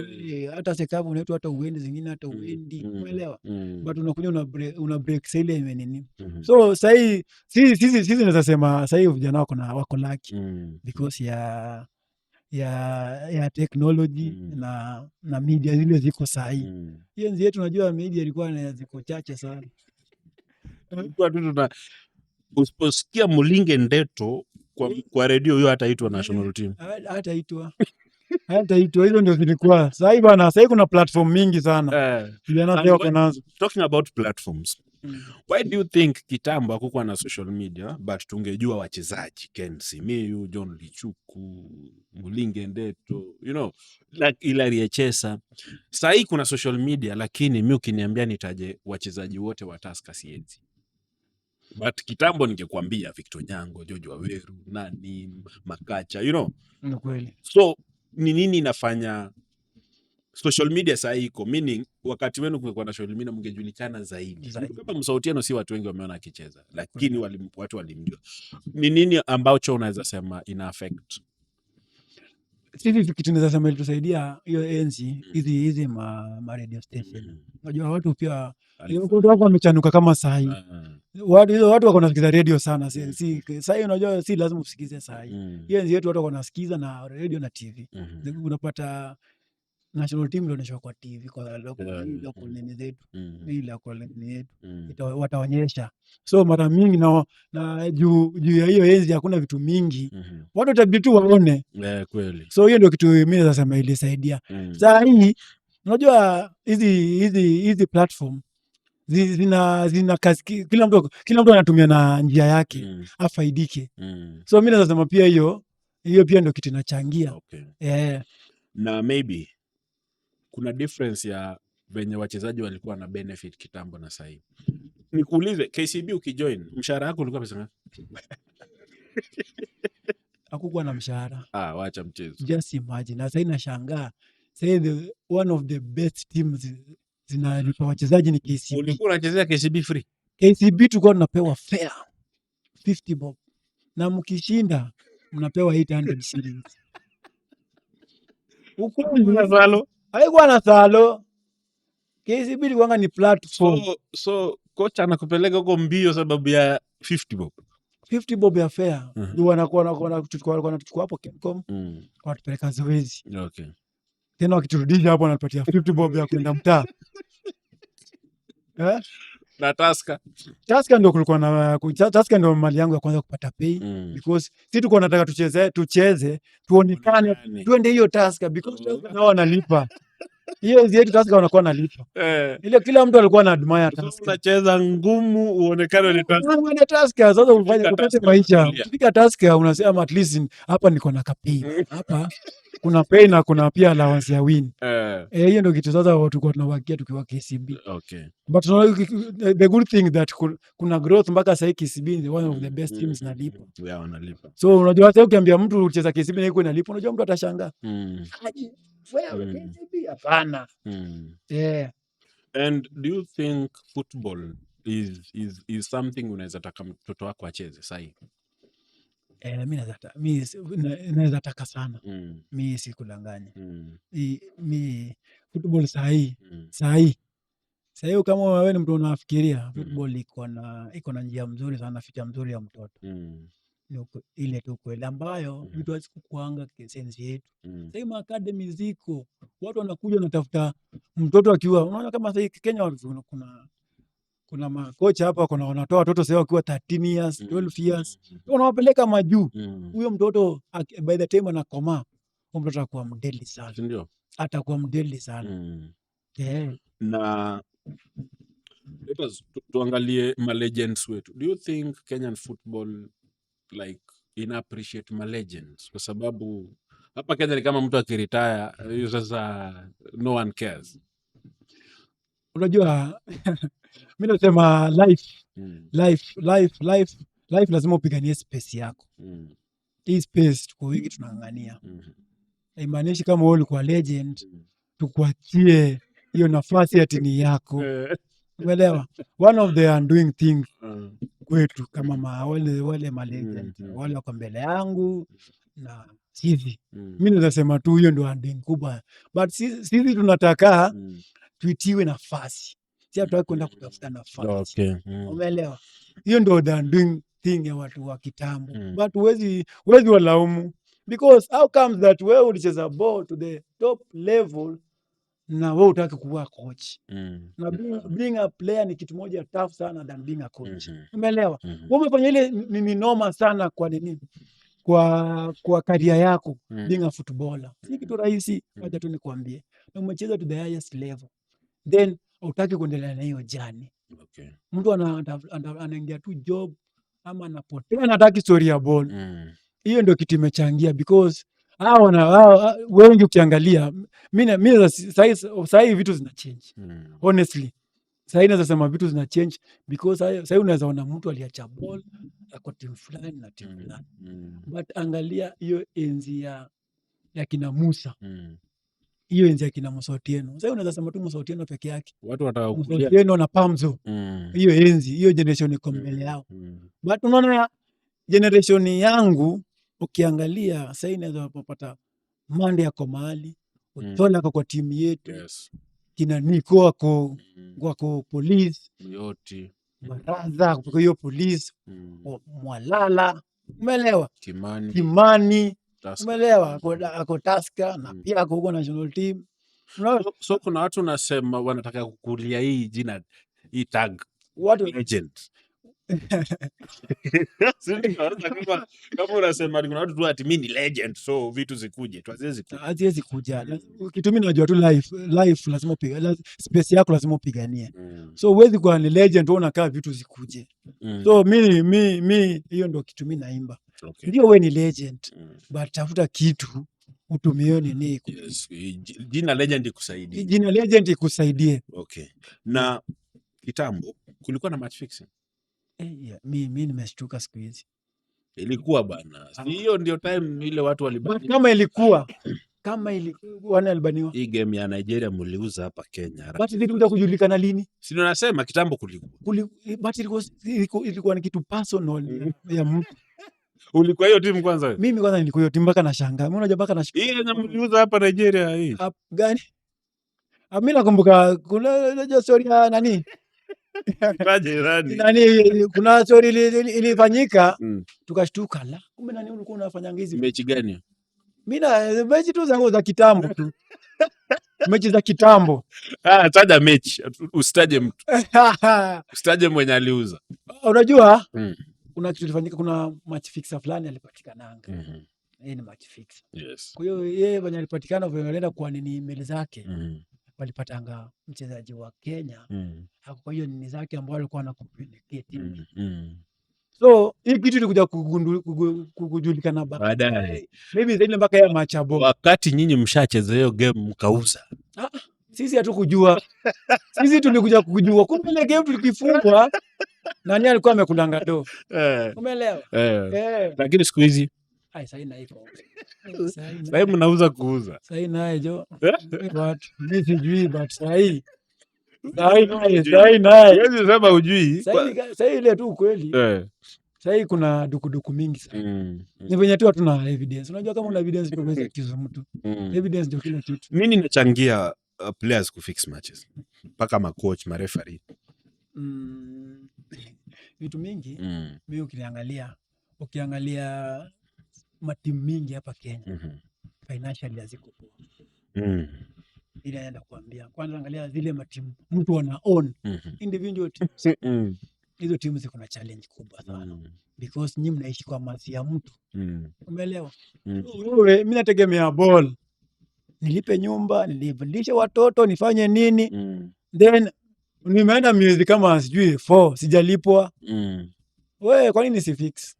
hata sekavu unaitwa hata uendi zingine hata uendi umeelewa but unakuja una break sile nini. So sisi naweza sema sasa vijana wako lucky because ya technology na media zile ziko sahi. Hiyo nzi yetu unajua media ilikuwa na ziko chache sana. Kwa tu usiposikia Mulinge Ndeto kwa radio hiyo hataitwa national team. Hataitwa hizo ndio zilikuwa. Sasa bana, sasa kuna platform mingi sana. Vijana sasa wako nazo. Talking about platforms. Why do you think kitambo hakukuwa na social media but tungejua wachezaji Ken Simiyu, John Lichuku, Mulinge Ndeto, like Hilary Echesa. Sahii kuna social media lakini mi ukiniambia nitaje wachezaji wote wa Tusker siezi. But kitambo ningekuambia Victor Nyango, George Waweru, nani, Makacha, Ni kweli. So ni nini inafanya social media sahii iko, meaning wakati wenu kungekuwa na social media mngejulikana zaidi. Kama Msautieno si watu wengi wameona akicheza, lakini watu walimjua. Ni nini ambacho unaweza sema ina affect? Sisi kitu naweza sema ilitusaidia hiyo enzi hizi ma radio station. Unajua watu pia watu wamechanuka kama saa hii. Watu wako nasikiza radio sana. Si saa hii unajua si lazima usikize saa hii. Hiyo enzi yetu watu wako nasikiza na radio na TV. Unapata national team ndio kwa TV kwa local nini zetu. Hii local nini yetu. Wataonyesha. So mara mingi na juu ya hiyo enzi hakuna vitu mingi. Watu watabidi tu waone. Kweli. So hiyo ndio kitu mimi naweza sema ilisaidia. Sasa hii unajua hizi platform zina kazi, kila mtu anatumia na njia yake afaidike. So mimi naweza sema pia hiyo pia ndio kitu inachangia. Okay. Na maybe kuna difference ya venye wachezaji walikuwa na benefit kitambo na sasa. Nikuulize, KCB ukijoin, mshahara wako ulikuwa pesa ngapi? Hakukuwa na mshahara. Wacha mchezo. Just imagine. Na sasa inashangaa. Say one of the best teams zinalipa wachezaji ni KCB. Ulikuwa unachezea KCB free? KCB tulikuwa tunapewa fair 50 bob. Na mkishinda mnapewa 800 shillings. Huko na salo. Haikuwa na salo. KCB ilikuwa ni platform. So kocha anakupeleka huko mbio sababu ya 50 bob. 50 bob ya fair. Ndio wanakuwa kuchukua hapo Kencom. Watupeleka zoezi. Okay. Tena wakiturudisha hapo wanatupatia 50 bob ya kwenda mtaa. Na Tusker ndio kulikuwa na Tusker ndio mali yangu ya kwanza kupata pay because sisi tulikuwa tunataka tucheze tuonekane tuende hiyo Tusker because Tusker nao wanalipa. Hiyo zetu Tusker wanakuwa wanalipa. Ile kila mtu alikuwa na admire Tusker. Unacheza ngumu uonekane ni Tusker. Unaenda Tusker sasa ufanye kupata maisha. Ukifika Tusker unasema at least hapa niko na kapei. Hapa kuna pay na kuna pia allowance ya win. Hiyo ndio kitu sasa watu kwa tunawakia tukiwa KCB. Okay. But the good thing that kuna growth mpaka sasa KCB is one of the best teams nalipa. Yeah, wanalipa. So unajua sasa ukiambia mtu ucheza KCB na iko inalipa unajua mtu atashangaa. KCB hapana. Yeah. And do you think football is something unaweza taka mtoto wako acheze sasa hivi? Mimi naweza taka sana. Mimi sikudanganya. Mimi football sahi kama wewe ni mtu unafikiria football iko na njia mzuri sana, ficha mzuri ya mtoto. Ile tu kweli ambayo vitu hazikukuanga sense yetu. Sasa academy ziko, watu wanakuja wanatafuta mtoto akiwa, unaona kama sasa Kenya kuna makocha hapa wanatoa watoto sasa wakiwa 13 years, 12 years. Wanawapeleka majuu. Huyo mtoto by the time anakomaa, mtoto atakuwa mdeli sana. Ndio. Atakuwa mdeli sana. Na tuangalie ma legends wetu. Do you think Kenyan football like appreciate ma legends? Kwa sababu hapa Kenya ni kama mtu akiretire, sasa no one cares. Unajua mimi nasema life lazima upiganie space yako. Hii space tuko wiki tunang'ang'ania. Haimaanishi kama wewe ulikuwa legend tukuachie hiyo nafasi ati ni yako. Umeelewa? One of the undoing things kwetu kama wale ma legend wale wako mbele yangu na hivi. Mimi naweza sema tu hiyo ndio undoing kubwa. But sisi tunataka tuitiwe nafasi. Si hatutaki kwenda kutafuta nafasi. Okay. Umeelewa? Hiyo ndio the undoing thing ya watu wa kitambo. But huwezi walaumu because how comes that wewe ulicheza ball to the top level na wewe utaki kuwa coach. Na being a player ni kitu moja tough sana than being a coach. Umeelewa? Wewe umefanya ile ni noma sana kwa nini? Kwa career yako being a footballer. Si kitu rahisi, acha tu nikwambie. Na umecheza to the highest level. Then utaki kuendelea na hiyo jani. Okay. Mtu anaingia tu job ama anapotea, anataka story ya ball. Hiyo ndio kitu imechangia, because hao wengi ukiangalia, mimi sasa vitu zina change. Honestly, sasa naweza sema vitu zina change, because sasa unaweza ona mtu aliacha ball ako timu fulani na timu fulani. But angalia hiyo enzi ya kina Musa. Hiyo enzi ya kina Musa Otieno. Sasa unaweza sema tu Musa Otieno peke yake. Watu watakulia Musa Otieno na Pamzo. Hiyo enzi, hiyo generation iko mbele yao. But unaona generation yangu ukiangalia sasa inaweza kupata Mande yako mahali, Otola kwa timu yetu. Yes. Kina Niko wako police. Yoti. Baraza kwa hiyo police. Mwalala. Umeelewa? Kimani. Umeelewa? Ako Tusker na pia ako huko national team. So kuna watu nasema wanataka kukulia hii jina, hii tag. What legend. Kama unasema kuna watu tu ati mimi ni legend, so vitu zikuje tu haziwezi kuja. Kitu mimi najua tu life lazima space yako lazima upiganie. So huwezi kuwa ni legend wewe unakaa vitu zikuje. So mimi hiyo ndio kitu mimi naimba. Okay. Ndio wewe ni legend, but tafuta kitu utumie nini. Yes. Jina legend ikusaidie. Jina legend ikusaidie. Okay. Na kitambo kulikuwa na match fixing. Yeah, mimi nimeshtuka siku hizi. Ilikuwa bana. Hiyo ndio time ile watu walibani. Kama ilikuwa walibaniwa. Hii game ya Nigeria mliuza hapa Kenya. But ilikuja kujulikana lini? Si ndio nasema kitambo kulikuwa. But ilikuwa ni kitu personal ya mtu. Ulikuwa hiyo timu kwanza wewe? Mimi kwanza nilikuwa hiyo timu mpaka nashangaa. Mimi unajua mpaka nashukuru. Hii yenye mliuza hapa Nigeria hii. Gani? Mimi nakumbuka kuna story ya nani? Kuna story ilifanyika tukashtuka, la kumbe nani ulikuwa unafanya hizi mechi gani? Mimi na mechi tu zangu za kitambo tu. Mechi za kitambo. Taja mechi, usitaje mtu. Usitaje mwenye aliuza. Unajua kuna kitu kilifanyika, kuna match fixer fulani alipatikananga. Yeye ni match fixer. Yes. Kwa hiyo yeye mwenye alipatikana walienda kwa nini email zake. Walipatanga mchezaji wa Kenya. Kwa hiyo nini zake ambao alikuwa anakommunicate. So hii kitu ilikuja kujulikana baadaye. Maybe zaidi mpaka ya machabo. Wakati nyinyi mshacheza hiyo game mkauza. Sisi hatukujua. Sisi tulikuja kujua. Kumbe ile game tulikifungwa. Nani alikuwa amekulanga do. Umeelewa? Lakini siku hizi sasa iko. Sasa mnauza kuuza. Sasa naye jo. Watu mimi sijui but sasa naye. Wewe sema hujui. Sasa ile tu kweli. Sasa kuna dukuduku mingi sana. Ni venye tu hatuna evidence. Unajua kama una evidence ndio unaweza kiza mtu. Evidence ndio kila kitu. Nini inachangia players kufix matches? Paka ma coach, ma referee. Vitu mingi. Mimi ukiangalia matimu mingi hapa Kenya. Financially haziko poa. Ile naenda kuambia. Kwanza angalia zile matimu mtu ana own individual teams. Hizo timu ziko na challenge kubwa sana. Because nyinyi mnaishi kwa masi ya mtu. Umeelewa? Mimi nategemea ball. Nilipe nyumba, nililishe watoto, nifanye nini? Then nimeenda miezi kama sijui 4 sijalipwa. Wewe kwa nini si fix?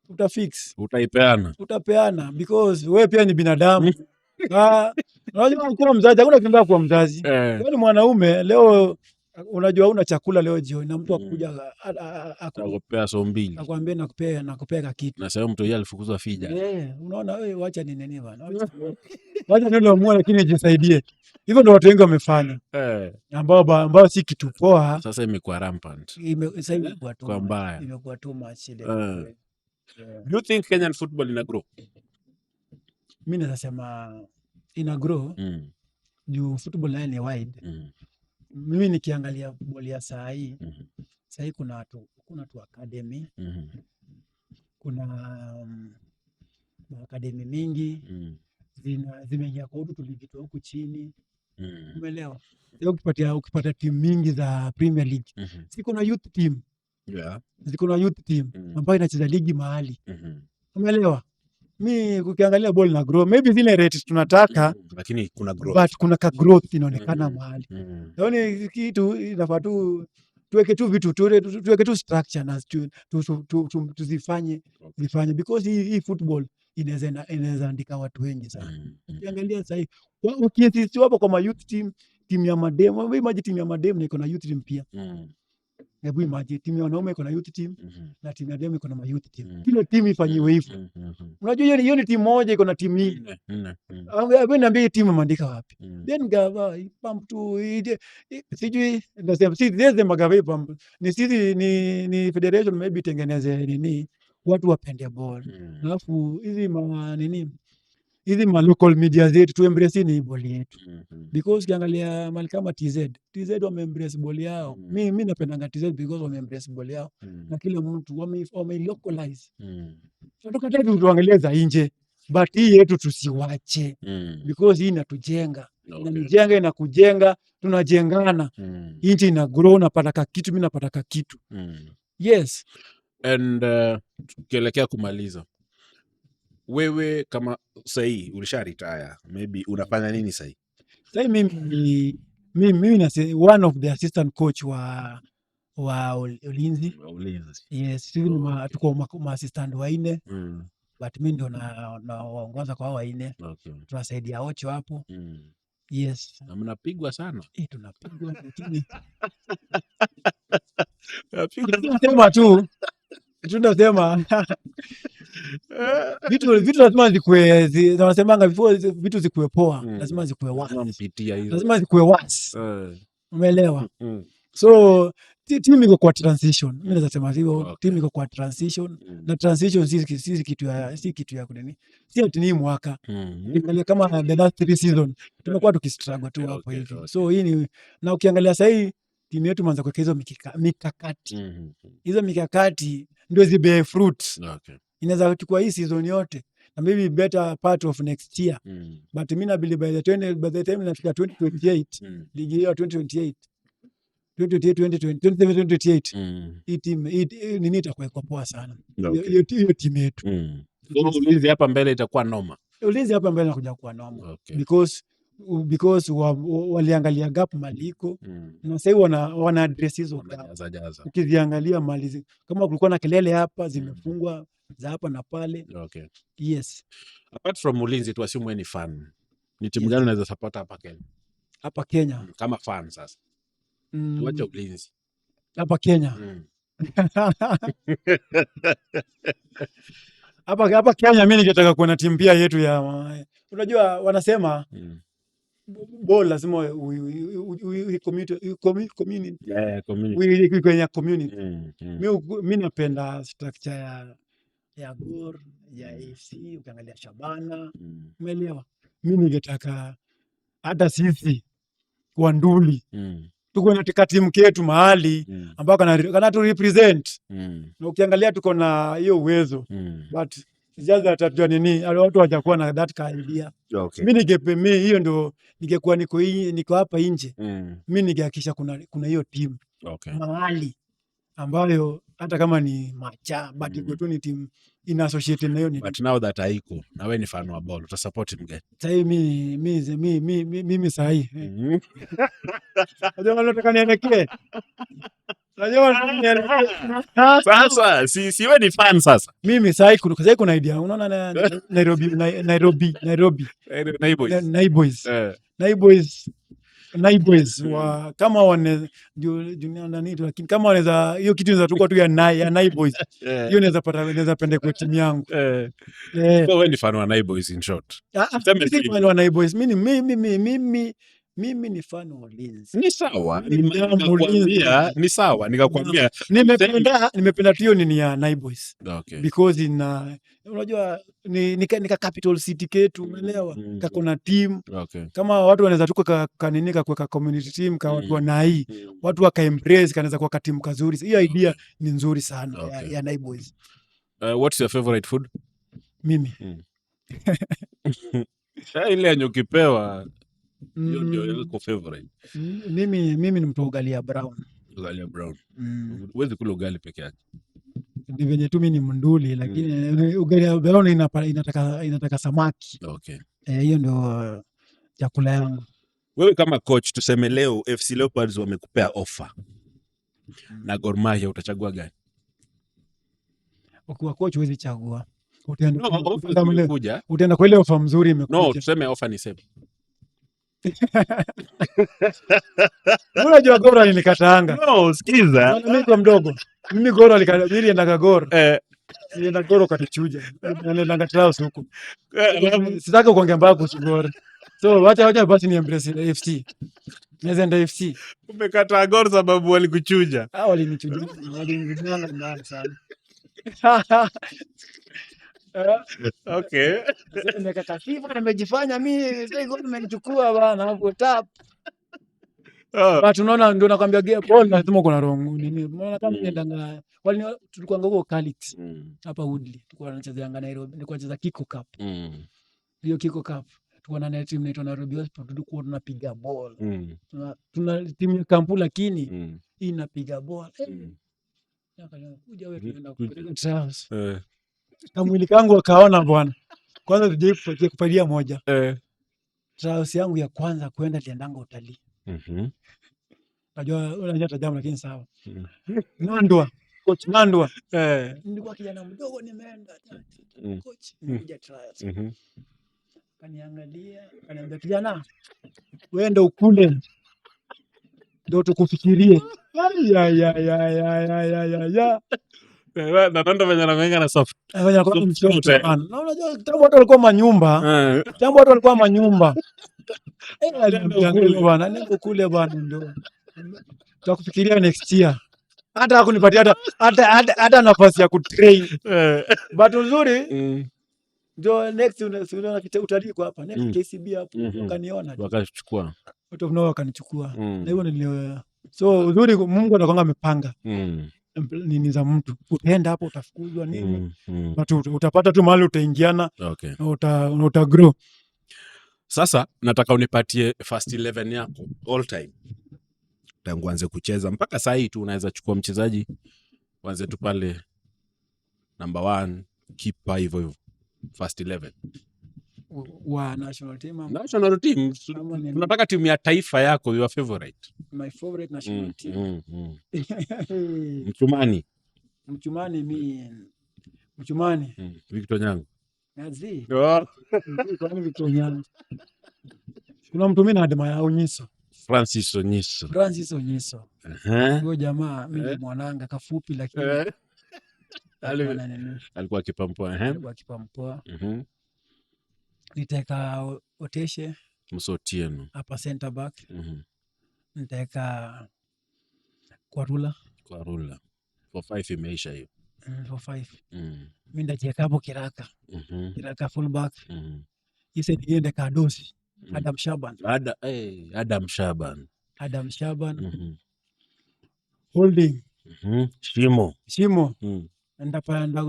Utafix. Utapeana because wewe pia ni binadamu. Unajua kuwa mzazi, hakuna kimbia kuwa mzazi. Wewe ni mwanaume, leo unajua una chakula leo jioni na mtu akuja akakupea so mbili. Akwambia nakupea kitu. Na sasa mtu yeye alifukuzwa fija. Unaona wewe acha ni nini bwana. Wacha ndio muone lakini jisaidie. Hivyo ndio watu wengi wamefanya. Ambao si kitu poa. Sasa imekuwa rampant. Sasa imekuwa tu mbaya. Imekuwa too much ile. Do you think Kenyan football ina grow? Mimi nasema ina grow. Juu football line ni wide. Mimi nikiangalia football ya saa hii kuna tu academy. Kuna academy mingi zimeingia kwa huku tulivitoa huku chini. Umeelewa? Leo ukipata timu mingi za Premier League. Siko na youth team. Ziko na youth team ambayo inacheza ligi mahali. Umeelewa? Mimi ukiangalia ball na grow, maybe zile rates tunataka lakini kuna growth. But kuna ka growth inaonekana mahali. Yaani kitu inafaa tu tuweke tu vitu tuweke tu structure na tuzifanye zifanye, because hii football inaweza andika watu wengi sana. Ukiangalia sasa hivi ukiinsist hapo kwa youth team ya madem, wewe imagine team ya madem iko na youth team pia. Hebu imagine team ya wanaume iko na youth team na team ya madem iko na youth team. Kila team ifanyiwe hivyo. Unajua hiyo ni team moja iko na team hii. Wewe niambie team imeandika wapi? Then gava pump tu sijui ndio sisi magava pump. Ni sisi ni federation maybe tengeneze nini watu wapende ball. Alafu hizi local media zetu tu embrace ni ball yetu. Because kiangalia mali kama TZ wame embrace ball yao. Mimi napendanga TZ because wame embrace ball yao. Na kila mtu wame localize. Tunataka tatu tuangalie za nje, but hii yetu tusiwache. Because hii inatujenga. Inanijenga, inakujenga, tunajengana. Nchi ina grow, napata kitu, mimi napata kitu. Yes. And tukielekea kumaliza, wewe kama sahi ulisha retire, maybe unafanya nini sahi? Sahi mimi ni one of the assistant coach wa ulinzi. Yes, sisi tuko assistant waine. But mimi ndo naongoza kwa waine. Okay. Tunasaidia Ocho hapo. Yes. Na mnapigwa sana. Tunapigwa lakini tunasema tu tunasema vitu lazima zikuwe, wanasemanga before vitu zikuwe poa, lazima zikuwe wasi. Lazima zikuwe wasi. Umeelewa? So team iko kwa transition. Mimi naweza sema hivyo, team iko kwa transition. Na transition si kitu ya kunini. Si ati ni mwaka. Ukiangalia kama the last 3 season tumekuwa tukistruggle tu hapo hivi. So hii ni, na ukiangalia sasa hii timu yetu imeanza kuweka hizo mikakati. Hizo mikakati ndio zibe fruit. Inaweza kuchukua hii season yote na maybe better part of next year. But mimi na believe by the time inafika 2028 ligi hiyo 2028 hii team nini itakuwa poa sana. Hiyo team yetu. Ulinzi hapa mbele itakuwa noma. Ulinzi hapa mbele inakuja kuwa noma. Because waliangalia gap maliko na sasa wana address hizo gap. Ukiziangalia mali kama kulikuwa na kelele hapa zimefungwa za hapa na pale. Yes. Apart from Ulinzi, tu assume ni fan. Ni timu gani unaweza support hapa Kenya? Hapa Kenya. Kama fan sasa. Tuache Ulinzi. Hapa Kenya. Hapa Kenya mimi ningetaka kuona timu pia yetu ya, unajua wanasema ball lazima community. Mimi napenda structure ya Gor, ya AFC, ukiangalia Shabana. Umeelewa? Mimi ningetaka hata sisi kwa Nduli tuko na timu yetu mahali ambako kana tu represent. Na ukiangalia tuko na hiyo uwezo. But just that nini watu hawajakuwa na that idea. Mimi hiyo ndio ningekuwa niko hapa nje. Mimi ningehakikisha kuna hiyo team mahali ambayo hata kama ni macha but iko tu ni team in associate na hiyo ni. But now that haiko, na wewe ni fan wa ball, utasupport team gani? Sasa mimi sahi. Unajua nataka nielekee. Sasa si wewe ni fan sasa. Mimi sahi kuna idea. Unaona Naiboys wa kama wane junior nani, lakini kama wanaweza hiyo kitu inaweza tukua tu ya Naiboys. Hiyo inaweza pende kwa timu yangu. So wewe ni fan wa Naiboys in short. Mimi fan wa Naiboys. Mimi ni fan wa Ulinzi. Ni sawa. Ni sawa. Nikakwambia nimependa hiyo nini ya Naiboys. Because unajua ni capital city ketu, umeelewa? Kako na team. Kama watu wanaweza tuko kaninika kwa community team kwa watu wanai. Watu waka embrace kanaweza kuwa timu kazuri. Hiyo idea ni nzuri sana ya Naiboys. What's your favorite food? Mimi. Ile anyokipewa hiyo ndio yako favorite. Mimi ni mtu ugali ya brown. Ugali ya brown. Huwezi kula ugali peke yake. Ni venye tu mimi ni mnduli, lakini ugali ya brown inataka samaki. Hiyo ndio chakula yangu. Wewe kama coach, tuseme leo FC Leopards wamekupea offer Na Gor Mahia utachagua gani? Ukiwa coach huwezi chagua. Utaenda kwa ile ofa mzuri imekuja. No, tuseme ofa ni same. Unajua Gor alinikataanga. No, sikiza. Mimi kwa mdogo. Mimi Gor alikabiri enda Gor. Nilienda Gor katichuja. Nilienda Trials huko. Sitaki kuongea mbaya kuhusu Gor. So wacha basi ni embrace FC. Naweza enda FC. Umekataa Gor sababu walikuchuja. Walinichuja. Walinichuja mbaya sana. Okay. Nimekakatifa nimejifanya mimi sasa Gor imenichukua bana hapo tap. But unaona ndio nakwambia Paul lazima kuna wrong nini. Unaona kama nienda tulikuwa ngoko Calix hapa Woodley. Tulikuwa tunacheza Nairobi. Nilikuwa nacheza Kiko Cup. Hiyo Kiko Cup. Tulikuwa na team inaitwa Nairobi Hospital. Tulikuwa tunapiga ball. Tuna timu ya kampu lakini hii inapiga ball. Kuja wewe tunaenda kupeleka Trials. Kamwili kangu akaona bwana. Kwanza tuje kupadia moja. Trials yangu ya kwanza kwenda Liendanga utalii. Unajua tajamu lakini sawa. Nandwa, coach Nandwa. Nilikuwa kijana mdogo nimeenda. Coach nikuja Trials. Kaniangalia, kaniambia kijana, wewe ndio ukule. Ndio tukufikirie. Na nando venye anamenga na soft. Venye kwa mchoto sana. Na unajua kitambo watu walikuwa manyumba. Kitambo watu walikuwa manyumba. Bwana, niko kule bwana ndio. Tutakufikiria next year. Hata hakunipatia hata nafasi ya kutrain. But uzuri ndio next unaona utalii kwa hapa. Next KCB hapo wakaniona. Wakachukua. Watu wanao wakanichukua. Na hivyo nilio. So uzuri Mungu anakuanga amepanga. Nini za mtu utaenda hapo utafukuzwa nini utapata tu mahali utaingiana na uta grow. Sasa nataka unipatie first 11 yako all time tangu anze kucheza mpaka saa hii tu. Unaweza chukua mchezaji wanze tu pale number 1 keeper hivyo first 11 wa national team. Tunataka timu ya taifa yako, your favorite. My favorite national team. Mchumani Victor Nyango. Nazi. Kwani Victor Nyango. Kuna mtu mimi na adema ya Onyiso. Francis Onyiso. Huyo jamaa mimi mwananga kafupi lakini alikuwa kipampoa. Niteka Oteshe Msotieno hapa center back. Niteka Kwarula for 5 imeisha hiyo. For 5 mimi ndacheka hapo Kiraka full back. Hii ndiende Kadosi Adam Shaban Holding Shimo ndapanda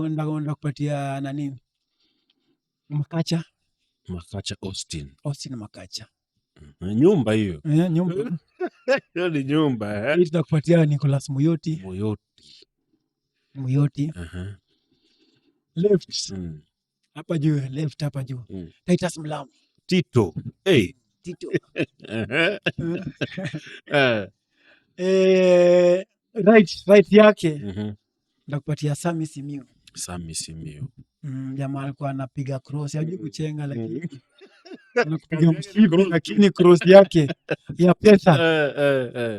kupatia nani Makacha Austin Makacha. Nyumba hiyo. Nyumba. Hiyo ni nyumba. Hii tutakupatia Nicholas Muyoti. Left. Hapa juu. Titus Mlamu. Tito. Right yake. Ndakupatia Sami Simiu. Jamaa alikuwa anapiga cross, hajui kuchenga lakini anakupiga msibu lakini cross yake ya pesa.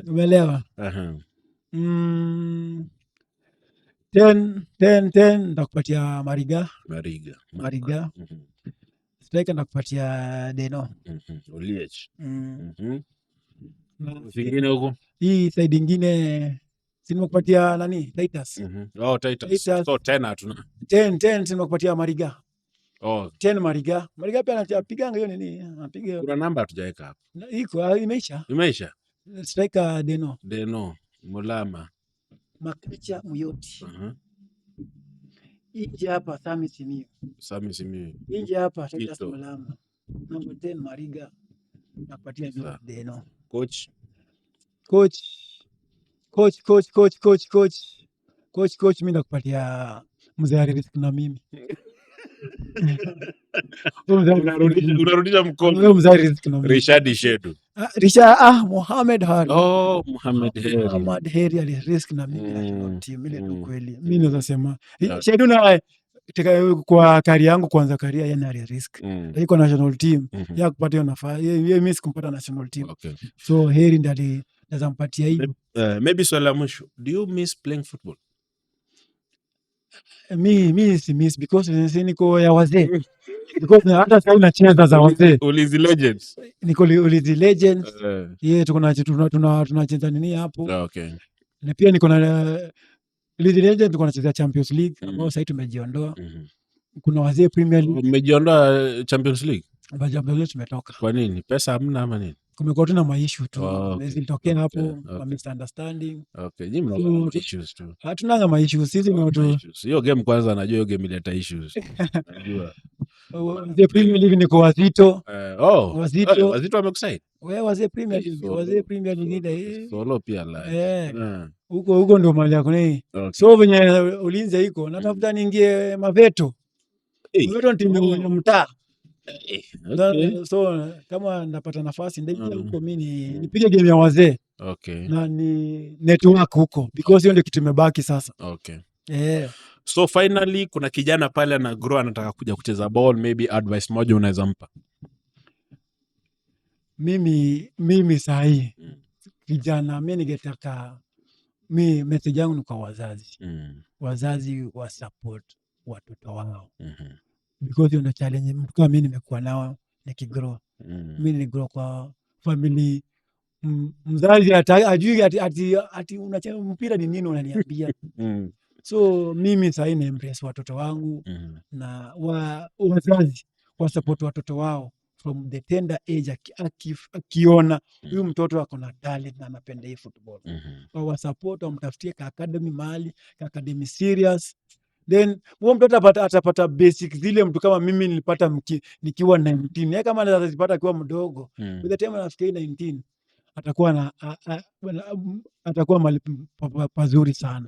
Umeelewa? 10 ndakupatia Mariga. Striker ndakupatia Deno. Oliech. Vingine huko. Hii side nyingine sinakupatia nani? Titus. Titus. So 10 hatuna. 10 sinakupatia Mariga. 10 Mariga. Mariga pia anapiganga hiyo nini? Anapiga. Kuna namba hatujaweka hapo. Iko imeisha. Striker Deno, Mulama. Makacha Muyoti. Inje hapa Sami Simiu. Inje hapa Titus Mulama. Number 10 Mariga. Nakupatia Deno. Coach mimi nakupatia mzee Riziki na mimi. Unarudisha mkono. Mzee Riziki na mimi. Richard Shedu. Mohamed Hari. Oh, Mohamed Heri. Mohamed Heri alirisk na mimi national team ile tu kweli. Mimi naweza sema Yeah. Sheduna kwa kari yangu kwanza karia yeye alirisk. Lakini kwa national team ya kupata hiyo nafasi yeye mimi sikumpata national team. Okay. So Heri ndiye ndazampatia hiyo. Maybe swali la mwisho. Do you miss playing football? Mi si miss because niko ya wazee. Because hata sasa nacheza za wazee. Ulizi Legends. Niko Ulizi Legends. Yeah, tunacheza nini hapo? Okay. Na pia niko na Ulizi Legends tuko nacheza Champions League ambao sasa tumejiondoa. Kuna wazee Premier League. Umejiondoa Champions League? Champions League tumetoka. Kwa nini? Pesa hamna ama nini? Kumekuwa tu na maishu tu. Okay. Zilitokea hapo kwa misunderstanding. Okay, nyinyi mna issues tu. Hatunanga maishu sisi ni tu. Hiyo game kwanza najua hiyo game ileta issues. Najua. The Premier League niko Wazito. Wazito wamekusaid? Wewe wazee Premier League, wazee Premier League ile. Solo pia la. Huko ndio mali yako ni. So venye Ulinzi iko natafuta niingie Maveto. Maveto timu ya mtaa. So kama napata nafasi ndio huko mimi nipige game ya wazee. Okay. Na ni network huko because hiyo ndio kitu imebaki sasa. Okay. So finally kuna kijana pale ana grow anataka kuja kucheza ball, maybe advice moja unaweza mpa? Mimi sahi kijana mimi ningetaka message yangu ni kwa wazazi. Wazazi wa support watoto wao. Because hiyo ndio challenge mtu kama mimi nimekuwa nao nikigrow. Mimi niligrow kwa family mzazi ajui ati unacheza mpira ni nini unaniambia. So mimi sasa na embrace watoto wangu na wazazi wa support watoto wao from the tender age akiona huyu mtoto ako na talent na anapenda hii football. Wa support wamtafutie ka academy mahali, ka academy serious. Then huyo mtoto atapata basic zile mtu kama mimi nilipata nikiwa 19. Yeye kama anazipata akiwa mdogo. By the time anafikia 19 atakuwa mahali pazuri sana.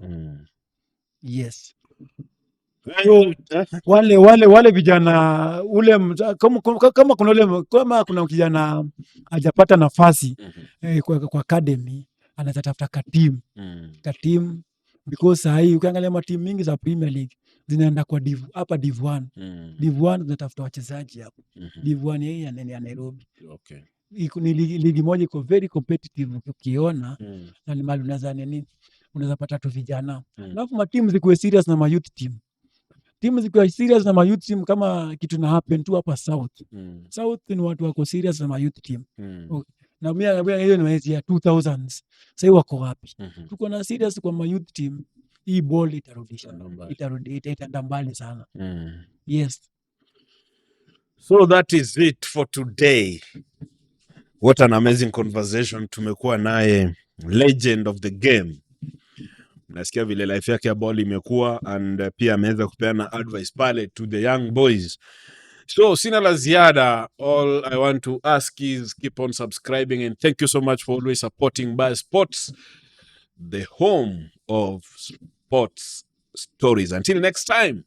Yes. Wale vijana kama kuna kijana hajapata nafasi kwa academy anaweza tafuta ka team because sahi ukiangalia matimu mingi za Premier League zinaenda kwa Div 1. Div 1 zinatafuta wachezaji hapo. Div 1 hii ya Nairobi. Okay. Ni ligi moja iko very competitive ukiona na ni mali unaweza pata tu vijana. Alafu matimu zikuwe serious na youth team. Timu zikuwe serious na youth team kama kitu na happen tu hapa South. South ni watu wako serious na youth team. Okay. Na mimi hiyo ni ya 2000s. Sasa wako wapi? Tuko na serious kwa youth team. Hii ball itarudisha. Itaenda mbali sana. Yes. So that is it for today. What an amazing conversation tumekuwa naye legend of the game. Nasikia vile life yake ya ball imekuwa and pia ameweza kupeana advice pale to the young boys. So sina la ziada. All I want to ask is keep on subscribing and thank you so much for always supporting Buzz Sports, the home of sports stories. Until next time.